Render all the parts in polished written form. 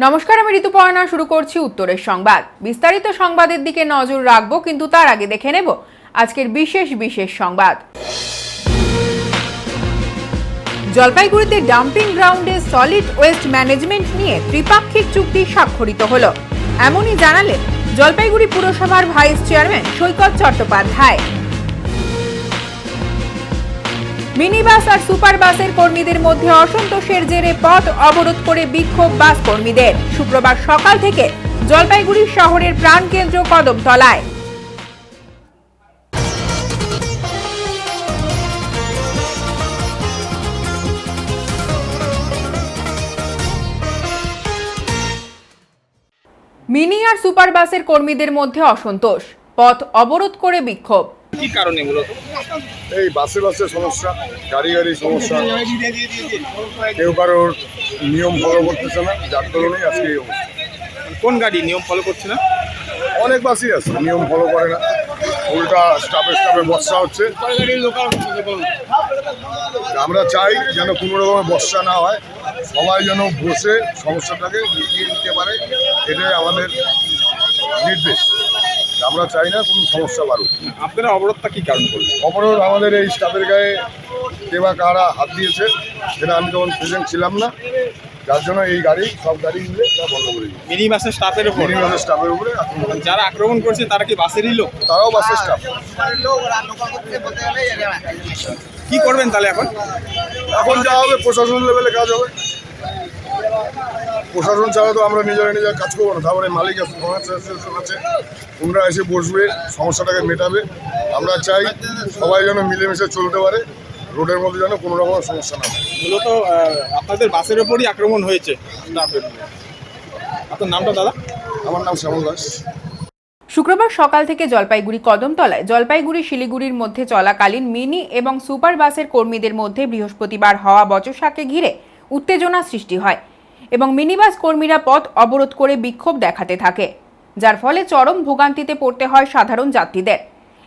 নমস্কার, আমি ঋতুপর্ণা। শুরু করছি উত্তরের সংবাদ। বিস্তারিত সংবাদের দিকে নজর রাখবো, কিন্তু তার আগে দেখে নেব আজকের বিশেষ সংবাদ। জলপাইগুড়িতে ডাম্পিং গ্রাউন্ডে সলিড ওয়েস্ট ম্যানেজমেন্ট নিয়ে ত্রিপাক্ষিক চুক্তি স্বাক্ষরিত হলো। এমনই জানালেন জলপাইগুড়ি পুরসভার ভাইস চেয়ারম্যান সৈকত চট্টোপাধ্যায়। মিনি বাস আর সুপার বাসের কর্মীদের মধ্যে অসন্তোষের জেরে পথ অবরোধ করে বিক্ষোভ বাস কর্মীদের। শুক্রবার সকাল থেকে জলপাইগুড়ি শহরের প্রাণকেন্দ্র কদমতলায়। মিনি আর সুপার বাসের কর্মীদের মধ্যে অসন্তোষ, পথ অবরোধ করে বিক্ষোভ। কি কারণে মূলত? এই বাসে সমস্যা, গাড়ি সমস্যা, কেউ কারোর নিয়ম ফলো করতেছে না, যার কারণেই আজকে এই অবস্থা। কোন গাড়ি নিয়ম ফলো করছে না? অনেক বাসই আছে নিয়ম ফলো করে না, উল্টা স্টাফে বর্ষা হচ্ছে। আমরা চাই যেন কোনো রকমের বর্ষা না হয়, সবাই যেন বসে সমস্যাটাকে মিটিয়ে নিতে পারে, এটাই আমাদের নির্দেশ। আমরা চাই না কোনো সমস্যা বাড়ুক। আপনারা অবরোধটা কি কারণ করবেন? অবরোধ আমাদের এই স্টাফের গায়ে কেবা কারা হাত দিয়েছে, সেটা আমি তখন প্রেজেন্ট ছিলাম না, যার জন্য এই সব গাড়ি মিলে বন্ধ করে দিই। মিনি বাসের স্টাফের উপর? মিনি বাসের স্টাফের উপরে যারা আক্রমণ করছে তারা কি বাসেরই লোক? তারাও বাসের স্টাফ। কি করবেন তাহলে এখন? এখন যা হবে প্রশাসন লেভেলে কাজ হবে। প্রশাসন ছাড়া তো আমরা নিজের কাজ করবো না। তারপরে মালিক আছে, তোমরা এসে বসবে, সমস্যাটাকে মেটাবে। আমরা চাই সবাই যেন মিলেমিশে চলতে পারে, রোডের মধ্যে যেন কোনো রকম সমস্যা না হয়। মূলত আপনাদের বাসের ওপরই আক্রমণ হয়েছে স্টাফের। আপনার নামটা দাদা? আমার নাম শ্যামল দাস। শুক্রবার সকাল থেকে জলপাইগুড়ি কদমতলায় জলপাইগুড়ি শিলিগুড়ির মধ্যে চলাকালীন মিনি এবং সুপার বাসের কর্মীদের মধ্যে বৃহস্পতিবার হওয়া বচসাকে ঘিরে উত্তেজনা সৃষ্টি হয় এবং মিনি বাস কর্মীরা পথ অবরোধ করে বিক্ষোভ দেখাতে থাকে, যার ফলে চরম ভোগান্তিতে পড়তে হয় সাধারণ যাত্রীদের।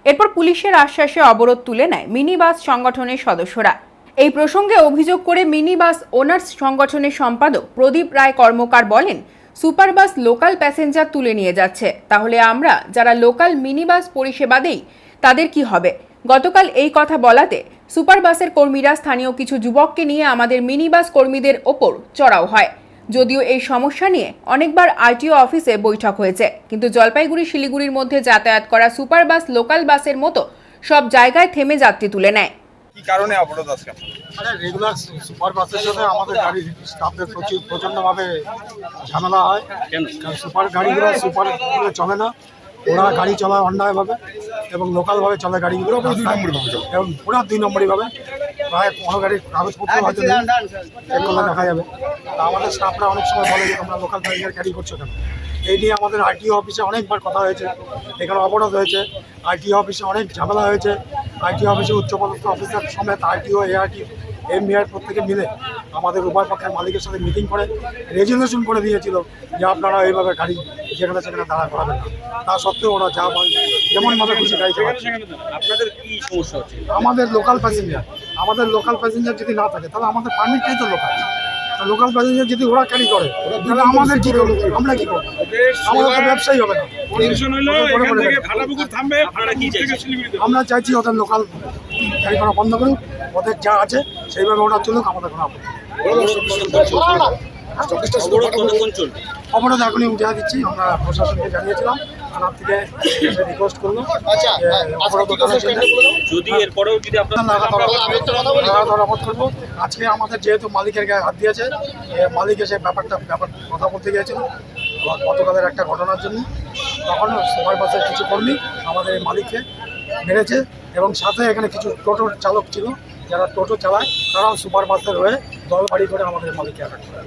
এরপর পুলিশের আশ্বাসে অবরোধ তুলে নেয় মিনি বাস সংগঠনের সদস্যরা। এই প্রসঙ্গে অভিযোগ করে মিনি বাস ওনার্স সংগঠনের সম্পাদক প্রদীপ রায় কর্মকার বলেন, সুপার বাস লোকাল প্যাসেঞ্জার তুলে নিয়ে যাচ্ছে, তাহলে আমরা যারা লোকাল মিনি বাস পরিষেবা দেই তাদের কি হবে? গতকাল এই কথা বলাতে সুপার বাসের কর্মীরা স্থানীয় কিছু যুবককে নিয়ে আমাদের মিনি বাস কর্মীদের ওপর চড়াও হয়। যদিও এই সমস্যা নিয়ে অনেকবার আরটিও অফিসে বৈঠক হয়েছে, কিন্তু জলপাইগুড়ি শিলিগুড়ির মধ্যে যাতায়াত করা সুপার বাস লোকাল বাসের মতো সব জায়গায় থেমে যাত্রী তুলে নেয়। কি কারণে অবরোধ আজকে? রেগুলার সুপার বাসের সাথে আমাদের গাড়ির স্টাফদের প্রচণ্ডভাবে ঝামেলা হয়। কারণ সুপার গাড়িগুলো চলে না, ওরা গাড়ি চলায় অন্যায়ভাবে এবং লোকালভাবে চলে গাড়িগুলো এবং পুরো 2 নম্বরইভাবে। প্রায় কোনো গাড়ির কাগজপত্র হয়তো চেক করলে দেখা যাবে। তা আমাদের স্টাফরা অনেক সময় বলে যে তোমরা লোকাল গাড়ি ক্যারি করছো কেন? এই নিয়ে আমাদের আরটিও অফিসে অনেকবার কথা হয়েছে, এখানে অবরোধ হয়েছে, আরটিও অফিসে অনেক ঝামেলা হয়েছে। আরটিও অফিসে উচ্চপদস্থ অফিসার সমেত আরটিও, এআরটি, এমবিআর প্রত্যেকে মিলে আমাদের উভয় পক্ষের মালিকের সাথে মিটিং করে রেজুলেশন করে দিয়েছিল যে আপনারা এইভাবে গাড়ি যেখানে সেখানে দাঁড়া করাবেন না। তা সত্ত্বেও ওরা যা যেমনভাবে খুশি গাড়ি চালাচ্ছে। আপনাদের কি সমস্যা হচ্ছে? আমাদের লোকাল প্যাসেঞ্জার যদি না থাকে তাহলে আমাদের পারমিটটাই তো লোকাল প্যাসেঞ্জার যদি ওরা ক্যারি করে তাহলে আমাদের কি করবো? আমরা কি করবো? আমাদের তো ব্যবসায়ী হবে না। আমরা চাইছি ওদের লোকাল গাড়ি করা বন্ধ করুক, ওদের যা আছে সেইভাবে ওরা চলুক, আমাদের কোনো অবরোধ এখনই উঠে দিচ্ছি। আমরা প্রশাসনকে জানিয়েছিলাম, থানার থেকে রিকোয়েস্ট করলো করবো। আজকে আমাদের যেহেতু মালিকের গায়ে হাত দিয়েছে, মালিক এসে ব্যাপার কথা বলতে গিয়েছিল গতকালের একটা ঘটনার জন্য। তখন সুপার বাসের কিছু কর্মী আমাদের এই মালিককে মেরেছে এবং সাথে এখানে কিছু টোটো চালক ছিল যারা টোটো চালায়, তারাও সুপার বাসের হয়ে দল বাড়ি করে আমাদের মালিককে অ্যাটাক করে।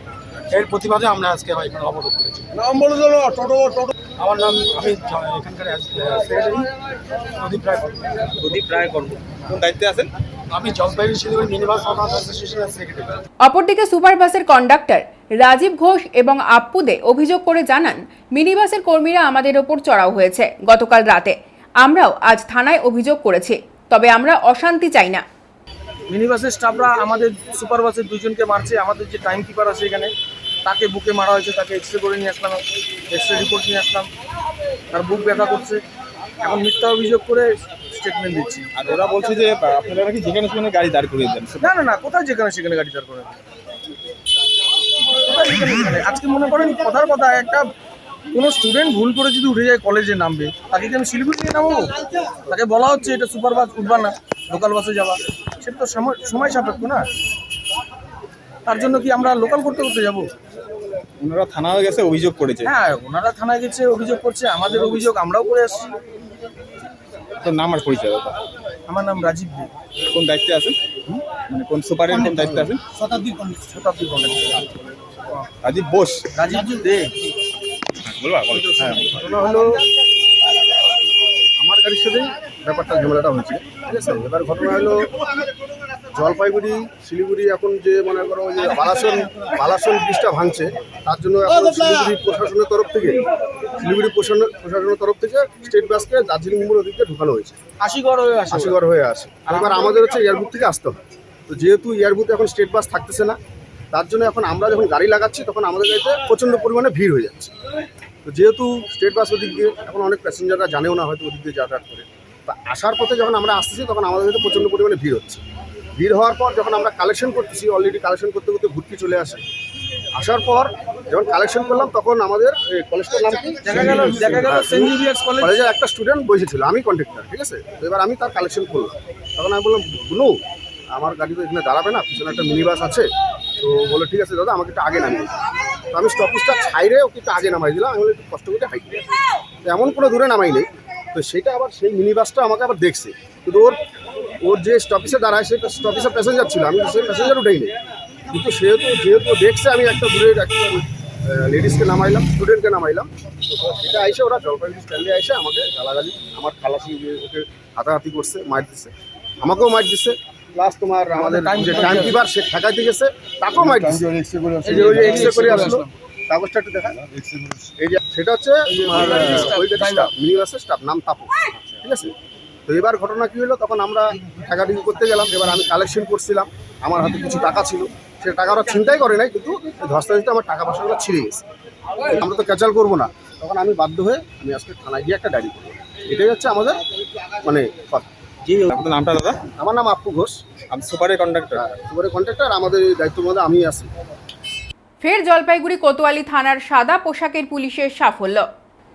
এর প্রতিবাদে আমরা আজকে এখানে অবরোধ করেছি। আমার নাম, আমি এখানকার সেক্রেটারি প্রদীপ রায় কর্ম। কোন দায়িত্বে আছেন? আমি জলপাইগুড়ি শিলিগুড়ি মিনি বাস অ্যাসোসিয়েশনের সেক্রেটারি। অপরদিকে সুপার বাসের কন্ডাক্টর রাজীব ঘোষ এবং আপ্পু দে অভিযোগ করে জানান, মিনি বাসের কর্মীরা আমাদের ওপর চড়াও হয়েছে গতকাল রাতে। আমরাও আজ থানায় অভিযোগ করেছি, তবে আমরা অশান্তি চাই না। মিনি বাসের স্টাফরা আমাদের সুপার বাসের দুজনকে মারছে। আমাদের যে টাইম কিপার আছে এখানে তাকে বুকে মারা হয়েছে, তাকে এক্সরে করে নিয়ে আসলাম, এক্সরে রিপোর্ট নিয়ে আসলাম, তার বুক ব্যথা করছে। এখন মিথ্যা অভিযোগ করে স্টেটমেন্ট দিচ্ছি। আর ওরা বলছে যে আপনারা নাকি যেখানে সেখানে গাড়ি দাঁড় করিয়ে দেন। না না না, কোথায় যেখানে সেখানে গাড়ি দাঁড় করে দেয়? কোথায় যেখানে সেখানে? আজকে মনে করেন কথার কথা, একটা কোনো স্টুডেন্ট ভুল করে যদি উঠে যায় কলেজে নামবে, তাকে কি আমি শিলিগুড়ি নিয়ে নামবো? তাকে বলা হচ্ছে এটা সুপার বাস উঠবা না, লোকাল বাসে যাওয়া, সেটা তো সময় সাপেক্ষ না। তার জন্য কি আমরা লোকাল করতে করতে যাবো? ওনারা থানায় গেছে অভিযোগ করেছে। হ্যাঁ, ওনারা থানায় গেছে, অভিযোগ করছে, আমাদের অভিযোগ আমরাও করে আসছি। তো নাম আর পরিচয় দাদা? আমার নাম রাজীব দে, কোন দায়িত্বে আছেন? মানে কোন সুপারের কোন দায়িত্বে আছেন? শতাব্দী কলেজ। রাজীব বোস। রাজীব দে। বলবা বলো। ঘটনা হলো আমার গাড়ির সাথেই ব্যাপারটা ঝামেলাটা হয়েছে, ঠিক আছে। এবার ঘটনা হলো জলপাইগুড়ি শিলিগুড়ি এখন যে মনে করো যে বালাসন ব্রিজটা ভাঙছে, তার জন্য এখন শিলিগুড়ি প্রশাসনের তরফ থেকে প্রশাসনের তরফ থেকে স্টেট বাসকে দার্জিলিং মোড় ওদিকে ঢোকানো হয়েছে, আশিগড় হয়ে আসে। এবার আমাদের হচ্ছে এয়ারবুথ থেকে আসতে হয়। তো যেহেতু এয়ারবুথে এখন স্টেট বাস থাকতেছে না, তার জন্য এখন আমরা যখন গাড়ি লাগাচ্ছি তখন আমাদের গাড়িতে প্রচণ্ড পরিমাণে ভিড় হয়ে যাচ্ছে। তো যেহেতু স্টেট বাস ওদিক দিয়ে এখন অনেক প্যাসেঞ্জাররা জানেও না হয়তো ওদিক দিয়ে যাতায়াত করে, তা আসার পথে যখন আমরা আসতেছি তখন আমাদের কাছে প্রচণ্ড পরিমাণে ভিড় হচ্ছে। ভিড় হওয়ার পর যখন আমরা কালেকশন করতেছি, অলরেডি কালেকশন করতে করতে ভর্তি চলে আসে। আসার পর যখন কালেকশন করলাম তখন আমাদের কলেজটার নাম কি দেখা গেল সেন্ট জেভিয়ার্স কলেজ। কলেজের একটা স্টুডেন্ট বসেছিল, আমি কন্ট্রাক্টর, ঠিক আছে। তো এবার আমি তার কালেকশন করলাম। তখন আমি বললাম, বুনু আমার গাড়ি তো এখানে দাঁড়াবে না, পিছনে একটা মিনি বাস আছে। তো বলে ঠিক আছে দাদা, আমাকে একটু আগে নামিয়ে দিন। তো আমি স্টপেজটা ছাইড়ে ওকে একটু আগে নামাই দিলাম। আমি বলে একটু কষ্ট করে হাইট, তো এমন কোনো দূরে নামাই নেই। তো সেটা আবার সেই মিনি বাসটা আমাকে আবার দেখছে, কিন্তু ওর যে স্টপেজে দাঁড়ায় সেই স্টপেজে প্যাসেঞ্জার ছিল, আমি সেই প্যাসেঞ্জার উঠেই নেই। কিন্তু যেহেতু দেখছে আমি একটা দূরের একটা লেডিসকে নামাইলাম, স্টুডেন্টকে নামাইলাম। তো সেটা আইসে ওরা জলপাইগুড়ি স্ট্যান্ডে এসে আমাকে গালাগালি, আমার খালাসি ওকে হাতাহাতি করছে, মার দিচ্ছে, আমাকেও মার দিচ্ছে। প্লাস তোমার আমাদের যে টাইম কিপার সে ঠেকাইতে গেছে, তাকেও মার দিচ্ছে। এই যে ওই যে এক্সরে করে আসলো, কাগজটা একটু দেখা। এই যে সেটা হচ্ছে মিনি বাসের স্টাফ, নাম তাপস, ঠিক আছে। তো এবার ঘটনা কী হলো, তখন আমরা ঠেকাঠেকি করতে গেলাম। এবার আমি কালেকশন করছিলাম, আমার হাতে কিছু টাকা ছিল, সে টাকা ওরা চিন্তাই করে নাই, কিন্তু ধস্তা দিতে আমার টাকা পয়সাগুলো ছিঁড়ে গেছে। আমরা তো ক্যাচাল করবো না, তখন আমি বাধ্য হয়ে আমি আজকে থানায় গিয়ে একটা ডায়েরি করবো। এটাই হচ্ছে আমাদের মানে কথা। আপনার নামটা দাদা? আমার নাম আপ্পু ঘোষ, আমি সুপারের কন্ডাক্টর। আমাদের এই দায়িত্বের মধ্যে আমি আছি। ফের জলপাইগুড়ি কোতোয়ালি থানার সাদা পোশাকের পুলিশের সাফল্য।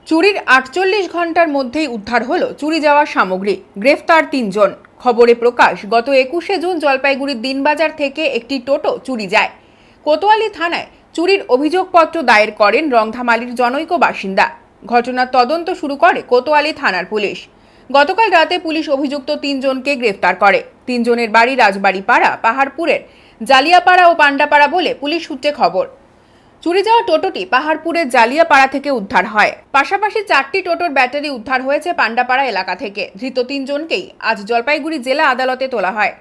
চুরির 48 ঘন্টার মধ্যেই উদ্ধার হলো চুরি যাওয়া সামগ্রী, গ্রেফতার 3 জন। খবরে প্রকাশ, গত 21শে জুন জলপাইগুড়ির দিনবাজার থেকে একটি টোটো চুরি যায়। কোতোয়ালি থানায় চুরির অভিযোগপত্র দায়ের করেন রংধামালির জনৈক বাসিন্দা। ঘটনার তদন্ত শুরু করে কোতোয়ালি থানার পুলিশ। গতকাল রাতে পুলিশ অভিযুক্ত 3 জনকে গ্রেফতার করে। 3 জনের বাড়ি রাজবাড়ি পাড়া, পাহাড়পুরের জালিয়াপাড়া ও পান্ডাপাড়া বলে পুলিশ সূত্রে খবর। চুরি যাওয়া টোটোটি পাহাড়পুরের জালিয়াপাড়া থেকে উদ্ধার হয়। পাশাপাশি 4টি টোটোর ব্যাটারি উদ্ধার হয়েছে পান্ডাপাড়া এলাকা থেকে। ধৃত 3 জনকেই আজ জলপাইগুড়ি জেলা আদালতে তোলা হয়।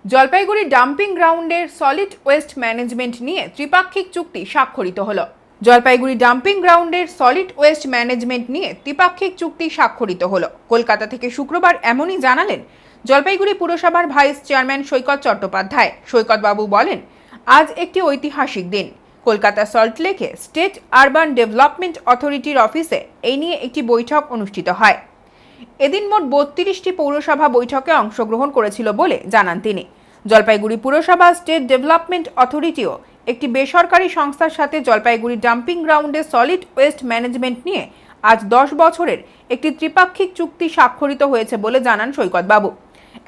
জলপাইগুড়ি ডাম্পিং গ্রাউন্ডের সলিড ওয়েস্ট ম্যানেজমেন্ট নিয়ে ত্রিপাক্ষিক চুক্তি স্বাক্ষরিত হলো। জলপাইগুড়ি ডাম্পিং গ্রাউন্ডের সলিড ওয়েস্ট ম্যানেজমেন্ট নিয়ে ত্রিপাক্ষিক চুক্তি স্বাক্ষরিত হলো। কলকাতা থেকে শুক্রবার এমনই জানালেন জলপাইগুড়ি পুরসভার ভাইস চেয়ারম্যান সৈকত চট্টোপাধ্যায়। সৈকত বাবু বলেন, আজ একটি ঐতিহাসিক দিন। কলকাতা সল্টলেকে স্টেট আরবান ডেভেলপমেন্ট অথরিটির অফিসে এই নিয়ে একটি বৈঠক অনুষ্ঠিত হয়। এদিন মোট 32টি পৌরসভা বৈঠকে অংশগ্রহণ করেছিল বলে জানান তিনি। জলপাইগুড়ি পুরসভা, স্টেট ডেভেলপমেন্ট অথরিটিও একটি বেসরকারি সংস্থার সাথে জলপাইগুড়ি ডাম্পিং গ্রাউন্ডে সলিড ওয়েস্ট ম্যানেজমেন্ট নিয়ে আজ 10 বছরের একটি ত্রিপাক্ষিক চুক্তি স্বাক্ষরিত হয়েছে বলে জানান সৈকত বাবু।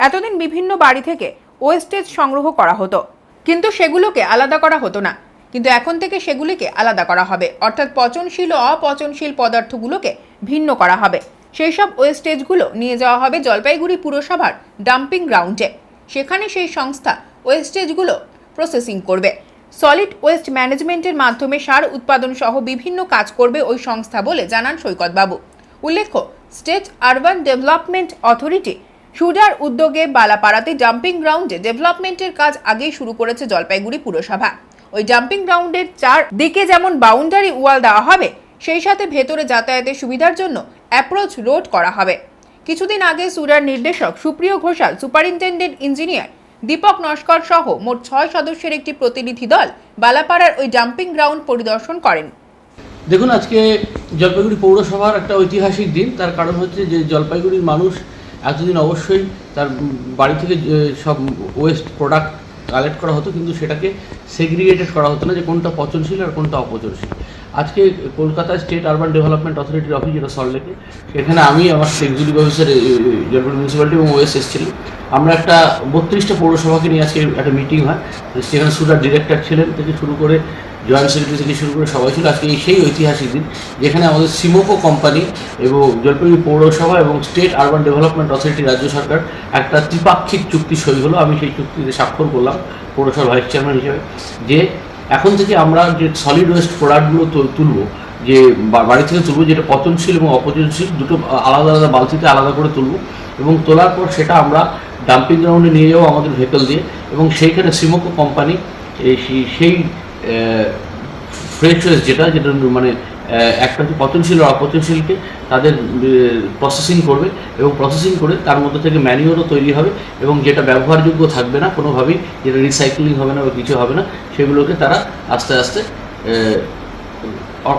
এতদিন বিভিন্ন বাড়ি থেকে ওয়েস্টেজ সংগ্রহ করা হতো, কিন্তু সেগুলোকে আলাদা করা হতো না। কিন্তু এখন থেকে সেগুলিকে আলাদা করা হবে, অর্থাৎ পচনশীল ও অপচনশীল পদার্থগুলোকে ভিন্ন করা হবে। সেই সব ওয়েস্টেজগুলো নিয়ে যাওয়া হবে জলপাইগুড়ি পুরসভার ডাম্পিং গ্রাউন্ডে। সেখানে সেই সংস্থা ওয়েস্টেজগুলো প্রসেসিং করবে। সলিড ওয়েস্ট ম্যানেজমেন্টের মাধ্যমে সার উৎপাদন সহ বিভিন্ন কাজ করবে ওই সংস্থা বলে জানান সৈকত বাবু। উল্লেখ্য, স্টেট আরবান ডেভেলপমেন্ট অথরিটি সুডার উদ্যোগে বালাপাড়াতে ডাম্পিং গ্রাউন্ডে ডেভেলপমেন্টের কাজ আগেই শুরু করেছে জলপাইগুড়ি পুরসভা। ওই ডাম্পিং গ্রাউন্ডের 4 দিকে যেমন বাউন্ডারি ওয়াল দেওয়া হবে, সেই সাথে ভেতরে যাতায়াতের সুবিধার জন্য অ্যাপ্রোচ রোড করা হবে। কিছুদিন আগে সুডার নির্দেশক সুপ্রিয় ঘোষাল, সুপারিনটেন্ডেন্ট ইঞ্জিনিয়ার দীপক নস্কর সহ মোট 6 সদস্যের একটি প্রতিনিধি দল বালাপাড়ার ওই ডাম্পিং গ্রাউন্ড পরিদর্শন করেন। দেখুন, আজকে জলপাইগুড়ি পৌরসভার একটা ঐতিহাসিক দিন। তার কারণ হচ্ছে যে জলপাইগুড়ির মানুষ এতদিন অবশ্যই তার বাড়ি থেকে সব ওয়েস্ট প্রোডাক্ট কালেক্ট করা হতো, কিন্তু সেটাকে সেগ্রিগেটেড করা হতো না যে কোনটা পচনশীল আর কোনটা অপচনশীল। আজকে কলকাতা স্টেট আরবান ডেভেলপমেন্ট অথরিটির অফিস, যেটা সল্টলেকে, সেখানে আমি আমার এক্সিকিউটিভ অফিসার জলপাইগুড়ি মিউনিসিপ্যালিটি এবং ওয়েস এসেছিলাম। আমরা একটা 32টা পৌরসভাকে নিয়ে আজকে একটা মিটিং হয়, সেখানে সুদার ডিরেক্টর ছিলেন থেকে শুরু করে জয়েন্ট সেক্রেটারি থেকে শুরু করে সবাই ছিল। আজকে সেই ঐতিহাসিক দিন যেখানে আমাদের সিমোকো কোম্পানি এবং জলপাইগুড়ি পৌরসভা এবং স্টেট আরবান ডেভেলপমেন্ট অথরিটি রাজ্য সরকার একটা ত্রিপাক্ষিক চুক্তি সই হলো। আমি সেই চুক্তিতে স্বাক্ষর করলাম পৌরসভার ভাইস চেয়ারম্যান হিসেবে, যে এখন থেকে আমরা যে সলিড ওয়েস্ট প্রোডাক্টগুলো তুলব, যে বাড়ি থেকে তুলব, যেটা পচনশীল এবং অপচনশীল দুটো আলাদা আলাদা বালতিতে আলাদা করে তুলব, এবং তোলার পর সেটা আমরা ডাম্পিং গ্রাউন্ডে নিয়ে যাবো আমাদের ভেহিকল দিয়ে, এবং সেইখানে সিমোকো কোম্পানি সেই ফ্রেশ ওয়েস্ট যেটা মানে একটা হচ্ছে পচনশীল আর অপচনশীলকে তাদের প্রসেসিং করবে, এবং প্রসেসিং করে তার মধ্যে থেকে ম্যানিউরও তৈরি হবে, এবং যেটা ব্যবহারযোগ্য থাকবে না কোনোভাবেই, যেটা রিসাইক্লিং হবে না বা কিছু হবে না, সেগুলোকে তারা আস্তে আস্তে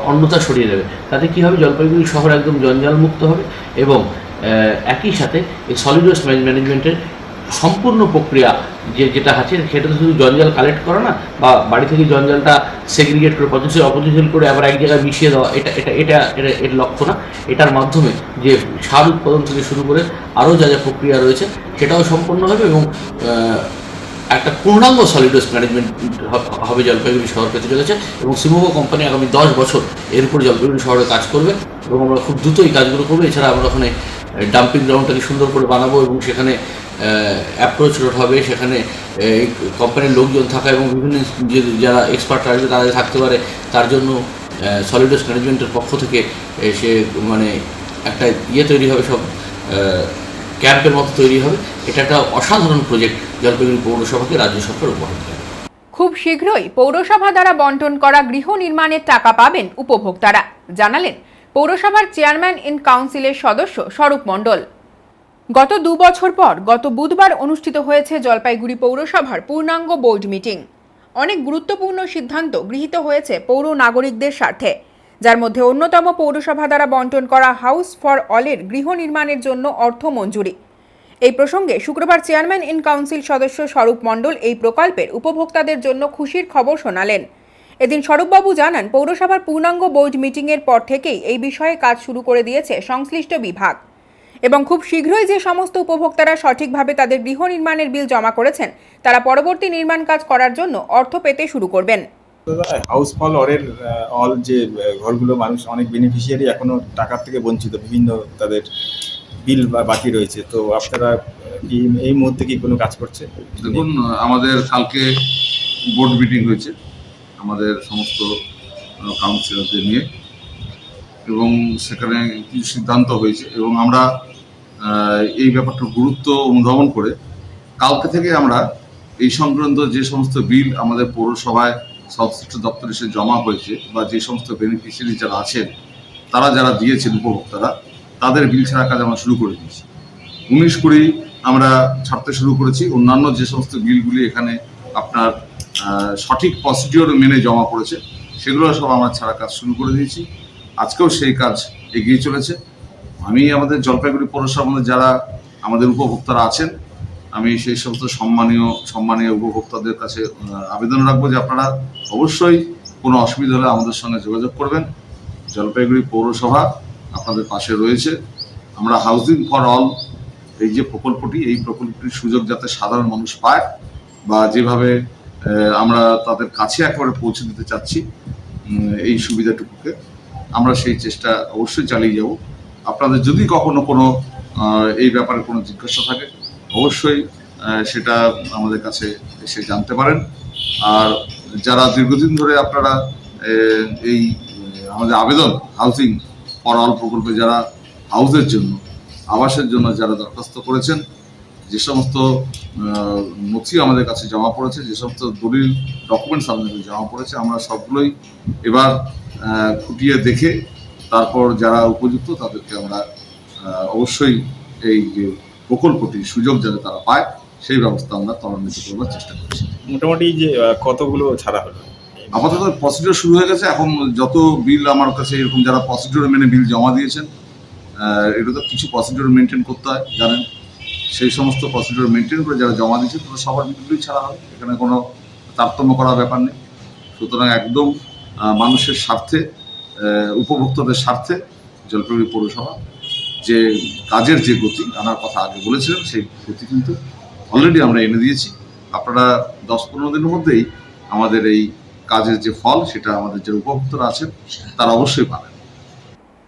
অন্যথা সরিয়ে দেবে। তাতে কী হবে, জলপাইগুড়ি শহর একদম জঞ্জালমুক্ত হবে, এবং একই সাথে এই সলিড ওয়েস্ট ম্যানেজমেন্টের সম্পূর্ণ প্রক্রিয়া যেটা আছে সেটা তো শুধু জঞ্জাল কালেক্ট করা না, বা বাড়ি থেকে জঞ্জালটা সেগ্রিগেট করে পচনশীল অপচনশীল করে আবার এক জায়গায় মিশিয়ে দেওয়া, এর লক্ষ্য না। এটার মাধ্যমে যে সার উৎপাদন থেকে শুরু করে আরও যা যা প্রক্রিয়া রয়েছে সেটাও সম্পন্ন হবে, এবং একটা পূর্ণাঙ্গ সলিড ওয়েস্ট ম্যানেজমেন্ট হবে জলপাইগুড়ি শহর পেতে চলেছে। এবং সিমোকো কোম্পানি আগামী 10 বছর এর উপর জলপাইগুড়ি শহরে কাজ করবে, এবং আমরা খুব দ্রুত এই কাজগুলো করবো। এছাড়া আমরা ওখানে ডাম্পিং গ্রাউন্ডটাকে সুন্দর করে বানাবো, এবং সেখানে অ্যাপ্রোচ রোড হবে, সেখানে কোম্পানির লোকজন থাকা এবং বিভিন্ন যারা এক্সপার্ট আসবে তারা থাকতে পারে, তার জন্য সলিড ওয়েস্ট ম্যানেজমেন্টের পক্ষ থেকে সে মানে একটা তৈরি হবে, সব ক্যাম্পের মতো তৈরি হবে। এটা একটা অসাধারণ প্রজেক্ট জলপাইগুড়ি পৌরসভাকে রাজ্য সরকার উপহার দেবে। খুব শীঘ্রই পৌরসভা দ্বারা বন্টন করা গৃহ নির্মাণের টাকা পাবেন উপভোক্তারা, জানালেন পৌরসভার চেয়ারম্যান ইন কাউন্সিলের সদস্য স্বরূপ মণ্ডল। গত 2 বছর পর গত বুধবার অনুষ্ঠিত হয়েছে জলপাইগুড়ি পৌরসভার পূর্ণাঙ্গ বোর্ড মিটিং। অনেক গুরুত্বপূর্ণ সিদ্ধান্ত গৃহীত হয়েছে পৌর নাগরিকদের স্বার্থে, যার মধ্যে অন্যতম পৌরসভা দ্বারা বন্টন করা হাউস ফর অলের গৃহ নির্মাণের জন্য অর্থ মঞ্জুরি। এই প্রসঙ্গে শুক্রবার চেয়ারম্যান ইন কাউন্সিল সদস্য স্বরূপ মণ্ডল এই প্রকল্পের উপভোক্তাদের জন্য খুশির খবর শোনালেন। এদিন স্বরূপবাবু জানান, পৌরসভার পূর্ণাঙ্গ বোর্ড মিটিংয়ের পর থেকেই এই বিষয়ে কাজ শুরু করে দিয়েছে সংশ্লিষ্ট বিভাগ, এবং খুব শীঘ্রই যে সমস্ত উপভোক্তারা সঠিকভাবে তাদের গৃহ নির্মাণের বিল জমা করেছেন তারা পরবর্তী নির্মাণ কাজ করার জন্য অর্থ পেতে শুরু করবেন। হাউস ফর অল যে ঘরগুলো মানুষ অনেক বেনিফিশিয়ারি এখনো টাকার থেকে বঞ্চিত, বিভিন্ন তাদের বিল বা বাকি রয়েছে, তো আপনারা কি এই মুহূর্তে কি কোনো কাজ করছে? দেখুন, আমাদের কালকে বোর্ড মিটিং হয়েছে আমাদের সমস্ত কাউন্সিলরদের নিয়ে, এবং সেখানে কিছু সিদ্ধান্ত হয়েছে, এবং আমরা এই ব্যাপারটার গুরুত্ব অনুধাবন করে কালকে থেকে আমরা এই সংক্রান্ত যে সমস্ত বিল আমাদের পৌরসভায় সংশ্লিষ্ট দপ্তরে এসে জমা হয়েছে, বা যে সমস্ত বেনিফিশিয়ারি যারা আছেন তারা যারা দিয়েছেন উপভোক্তারা, তাদের বিল ছাড়া কাজ আমরা শুরু করে দিয়েছি। 19-20 আমরা ছাড়তে শুরু করেছি। অন্যান্য যে সমস্ত বিলগুলি এখানে আপনার সঠিক প্রসিডিওর মেনে জমা পড়েছে সেগুলো সব আমরা ছাড়া কাজ শুরু করে দিয়েছি। আজকেও সেই কাজ এগিয়ে চলেছে। আমি আমাদের জলপাইগুড়ি পৌরসভার মধ্যে যারা আমাদের উপভোক্তারা আছেন, আমি সেই সমস্ত সম্মানীয় উপভোক্তাদের কাছে আবেদন রাখবো যে আপনারা অবশ্যই কোনো অসুবিধা হলে আমাদের সঙ্গে যোগাযোগ করবেন। জলপাইগুড়ি পৌরসভা আপনাদের পাশে রয়েছে। আমরা হাউজিং ফর অল এই যে প্রকল্পটি, এই প্রকল্পটির সুযোগ যাতে সাধারণ মানুষ পায়, বা যেভাবে আমরা তাদের কাছে একেবারে পৌঁছে দিতে চাচ্ছি এই সুবিধাটুকুকে, আমরা সেই চেষ্টা অবশ্যই চালিয়ে যাব। আপনাদের যদি কখনো কোনো এই ব্যাপারে কোনো জিজ্ঞাসা থাকে অবশ্যই সেটা আমাদের কাছে এসে জানতে পারেন। আর যারা দীর্ঘদিন ধরে আপনারা এই আমাদের আবেদন হাউজিং ফর অল প্রকল্পে যারা হাউসের জন্য, আবাসের জন্য যারা দরখাস্ত করেছেন, যে সমস্ত নথি আমাদের কাছে জমা পড়েছে, যে সমস্ত দলিল ডকুমেন্টস আমাদের কাছে জমা পড়েছে, আমরা সবগুলোই এবার খুঁটিয়ে দেখে তারপর যারা উপযুক্ত তাদেরকে আমরা অবশ্যই এই যে প্রকল্পটির সুযোগ যাতে তারা পায় সেই ব্যবস্থা আমরা ত্বরান্বিত করবার চেষ্টা করছি। মোটামুটি যে কতগুলো ছাড়া হলো? আপাতত প্রসিডিওর শুরু হয়ে গেছে। এখন যত বিল আমার কাছে এরকম যারা প্রসিডিওর মেনে বিল জমা দিয়েছেন, এটা তো কিছু প্রসিডিওর মেনটেন করতে হয় জানেন, সেই সমস্ত প্রসিডিওর মেনটেন করে যারা জমা দিয়েছে তারা সবার বিলগুলোই ছাড়া হবে। এখানে কোনো তারতম্য করার ব্যাপার নেই। সুতরাং একদম মানুষের স্বার্থে, উপভোক্তাদের স্বার্থে জলপাইগুড়ি পৌরসভা যে কাজের যে গতি আনার কথা আগে বলেছিলেন, সেই গতি কিন্তু অলরেডি আমরা এনে দিয়েছি। আপনারা 10-15 দিনের মধ্যেই আমাদের এই কাজের যে ফল সেটা আমাদের যে উপভোক্তারা আছেন তারা অবশ্যই পাবেন।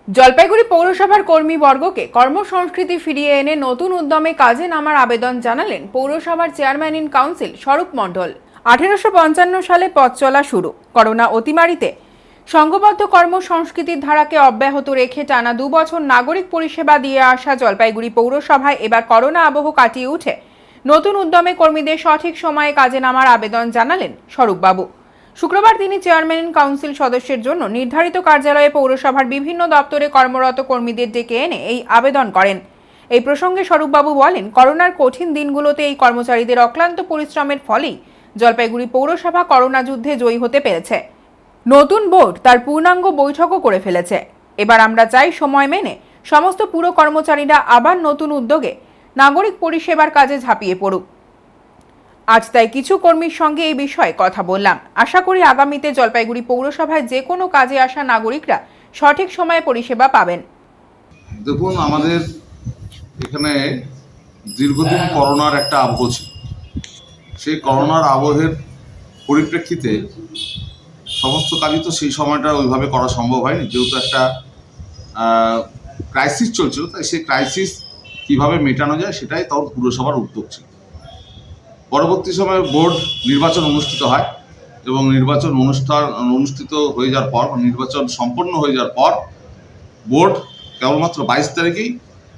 জলপাইগুড়ি পৌরসভার কর্মীবর্গকে কর্মসংস্কৃতি ফিরিয়ে এনে নতুন উদ্যমে কাজে নামার আবেদন জানালেন পৌরসভার চেয়ারম্যান ইন কাউন্সিল স্বরূপ মণ্ডল। 1855 সালে পথ চলা শুরু। করোনা অতিমারিতে সংঘবদ্ধ কর্মসংস্কৃতির ধারাকে অব্যাহত রেখে টানা 2 বছর নাগরিক পরিষেবা দিয়ে আসা জলপাইগুড়ি পৌরসভায় এবার করোনা আবহ কাটিয়ে উঠে নতুন উদ্যমে কর্মীদের সঠিক সময়ে কাজে নামার আবেদন জানালেন স্বরূপবাবু। শুক্রবার তিনি চেয়ারম্যান ইন কাউন্সিল সদস্যের জন্য নির্ধারিত কার্যালয়ে পৌরসভার বিভিন্ন দপ্তরে কর্মরত কর্মীদের ডেকে এনে এই আবেদন করেন। এই প্রসঙ্গে স্বরূপবাবু বলেন, করোনার কঠিন দিনগুলোতে এই কর্মচারীদের অক্লান্ত পরিশ্রমের ফলেই জলপাইগুড়ি পৌরসভা করোনা যুদ্ধে জয়ী হতে পেরেছে। নতুন বোর্ড তার পূর্ণাঙ্গ বৈঠকও করে ফেলেছে। এবার আমরা চাই সময় মেনে সমস্ত পুর কর্মচারীরা আবার নতুন উদ্যোগে নাগরিক পরিষেবার কাজে ঝাঁপিয়ে পড়ুক। আজ তাই কিছু কর্মীর সঙ্গে এই বিষয়ে কথা বললাম। আশা করি আগামীতে জলপাইগুড়ি পৌরসভায় যে কোনো কাজে আসা নাগরিকরা সঠিক সময়ে পরিষেবা পাবেন। দেখুন, আমাদের এখানে দীর্ঘদিন করোনার একটা আবহ ছিল। সেই করোনার আবহের পরিপ্রেক্ষিতে সমস্ত কাজই তো সেই সময়টা ওইভাবে করা সম্ভব হয়নি, যেহেতু একটা ক্রাইসিস চলছিল। তাই সেই ক্রাইসিস কীভাবে মেটানো যায় সেটাই তখন পুরসভার উদ্যোগ ছিল। পরবর্তী সময়ে বোর্ড নির্বাচন অনুষ্ঠিত হয় এবং নির্বাচন অনুষ্ঠিত হয়ে যাওয়ার পর, নির্বাচন সম্পন্ন হয়ে যাওয়ার পর বোর্ড কেবলমাত্র 22 তারিখেই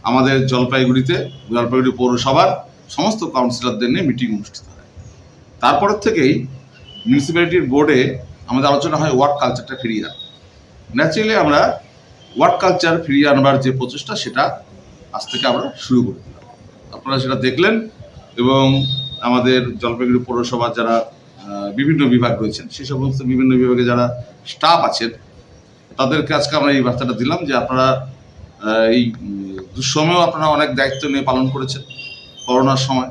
আমাদের জলপাইগুড়ি পৌরসভার সমস্ত কাউন্সিলরদের নিয়ে মিটিং অনুষ্ঠিত হয়। তারপরের থেকেই মিউনিসিপ্যালিটির বোর্ডে আমাদের আলোচনা হয় ওয়ার্ক কালচারটা ফিরিয়ে আনা। ন্যাচারালি আমরা ওয়ার্ক কালচার ফিরিয়ে আনবার যে প্রচেষ্টা সেটা আজ থেকে আমরা শুরু করে দিলাম। আপনারা সেটা দেখলেন এবং আমাদের জলপাইগুড়ি পৌরসভার যারা বিভিন্ন বিভাগ রয়েছেন, সেই সমস্ত বিভিন্ন বিভাগে যারা স্টাফ আছেন তাদেরকে আজকে আমরা এই বার্তাটা দিলাম যে আপনারা এই দুঃসময়েও আপনারা অনেক দায়িত্ব নিয়ে পালন করেছেন। করোনার সময়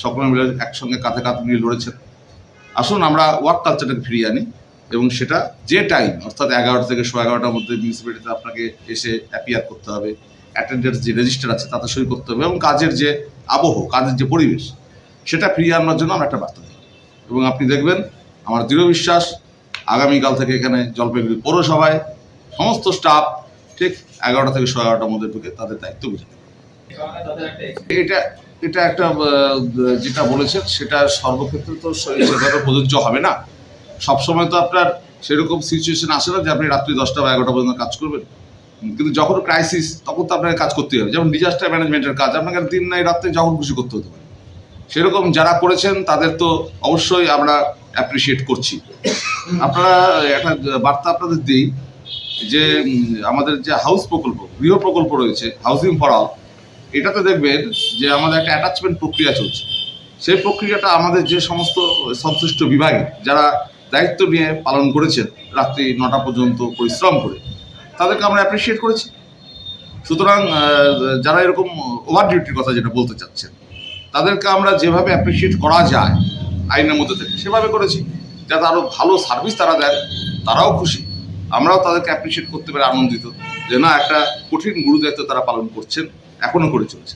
সকলে মিলে একসঙ্গে কাঁধে কাঁধ নিয়ে লড়েছেন। আসুন আমরা ওয়ার্ক কালচারটাকে ফিরিয়ে আনি এবং সেটা যে টাইম, অর্থাৎ 11টা থেকে 11:15টার মধ্যে মিউনিসিপ্যালিটিতে আপনাকে এসে অ্যাপিয়ার করতে হবে, অ্যাটেন্ডেন্স যে রেজিস্টার আছে তাতে সই করতে হবে এবং কাজের যে আবহ, কাজের যে পরিবেশ সেটা ফিরিয়ে আনার জন্য আমরা একটা বার্তা দিই। এবং আপনি দেখবেন, আমার দৃঢ় বিশ্বাস আগামীকাল থেকে এখানে জলপাইগুড়ি পৌরসভায় সমস্ত স্টাফ ঠিক 11টা থেকে 11:15টার মধ্যে ঢুকে তাদের দায়িত্ব বুঝে নেবে। এটা একটা যেটা বলেছেন সেটা সর্বক্ষেত্রে তো সেভাবে প্রযোজ্য হবে না। সবসময় তো আপনার সেরকম সিচুয়েশন আসে না যে আপনি রাত্রি 10টা বা 11টা পর্যন্ত কাজ করবেন। কিন্তু যখন ক্রাইসিস তখন তো আপনাকে কাজ করতেই হবে। যেমন ডিজাস্টার ম্যানেজমেন্টের কাজ আপনাকে দিন নাই রাত্রে যখন খুশি করতে হতে পারে। সেরকম যারা করেছেন তাদের তো অবশ্যই আমরা অ্যাপ্রিসিয়েট করছি। আপনারা একটা বার্তা আপনাদের দিই যে আমাদের যে হাউস প্রকল্প, গৃহ প্রকল্প রয়েছে, হাউজিং ফর অল, এটাতে দেখবেন যে আমাদের একটা অ্যাটাচমেন্ট প্রক্রিয়া চলছে। সেই প্রক্রিয়াটা আমাদের যে সমস্ত সংশ্লিষ্ট বিভাগে যারা দায়িত্ব নিয়ে পালন করেছেন রাত্রি 9টা পর্যন্ত পরিশ্রম করে, তাদেরকে আমরা অ্যাপ্রিসিয়েট করেছি। সুতরাং যারা এরকম ওভার ডিউটির কথা যেটা বলতে চাচ্ছেন, তাদেরকে আমরা যেভাবে অ্যাপ্রিসিয়েট করা যায় আইনের মধ্যে থেকে সেভাবে করেছি, যাতে আরও ভালো সার্ভিস তারা দেয়, তারাও খুশি, আমরাও তাদেরকে অ্যাপ্রিসিয়েট করতে পেরে আনন্দিত যে না, একটা কঠিন গুরুদায়িত্ব তারা পালন করছেন, এখনো করে চলছে।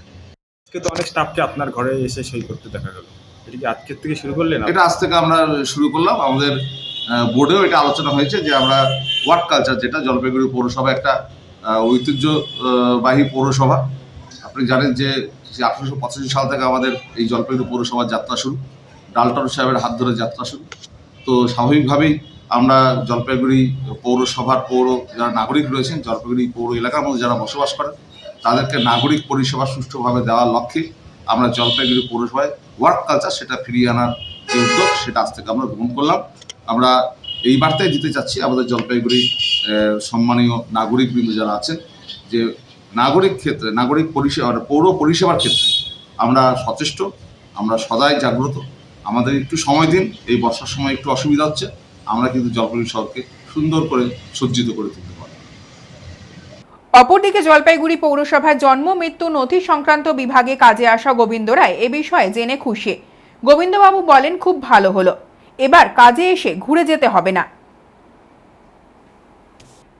আজকে তো অনেক স্টাফকে আপনার ঘরে এসে সই করতে দেখা গেল, এটা কি আজকের থেকে শুরু করলেন? এটা আজ থেকে আমরা শুরু করলাম। আমাদের বোর্ডেও এটা আলোচনা হয়েছে যে আমরা ওয়ার্ক কালচার, যেটা জলপাইগুড়ি পৌরসভা একটা ঐতিহ্যবাহী পৌরসভা। আপনি জানেন যে 1885 সাল থেকে আমাদের এই জলপাইগুড়ি পৌরসভার যাত্রা শুরু, ডালটন সাহেবের হাত ধরে যাত্রা শুরু। তো স্বাভাবিকভাবেই আমরা জলপাইগুড়ি পৌরসভার যারা নাগরিক রয়েছেন, জলপাইগুড়ি পৌর এলাকার মধ্যে যারা বসবাস করেন, তাদেরকে নাগরিক পরিষেবা সুষ্ঠুভাবে দেওয়ার লক্ষ্যে আমরা জলপাইগুড়ি পৌরসভায় ওয়ার্ক কালচার সেটা ফিরিয়ে আনার যে উদ্যোগ সেটা আজ থেকে আমরা গ্রহণ করলাম। আমরা এই বার্তায় দিতে চাচ্ছি আমাদের জলপাইগুড়ি সম্মানীয় নাগরিকবৃন্দ যারা আছেন যে নাগরিক পরিষেবা, পৌর পরিষেবার ক্ষেত্রে আমরা সচেষ্ট আমরা সদাই জাগ্রত। আমাদের একটু সময় দিন, এই বর্ষার সময় একটু অসুবিধা হচ্ছে, আমরা কিন্তু জলপাইগুড়ি শহরকে সুন্দর করে সজ্জিত করে তুলতে পারি। অপরদিকে জলপাইগুড়ি পৌরসভার জন্ম মৃত্যু নথি সংক্রান্ত বিভাগে কাজে আসা গোবিন্দ রায় এ বিষয়ে জেনে খুশি। গোবিন্দবাবু বলেন, খুব ভালো হলো, এবার কাজে এসে ঘুরে যেতে হবে না।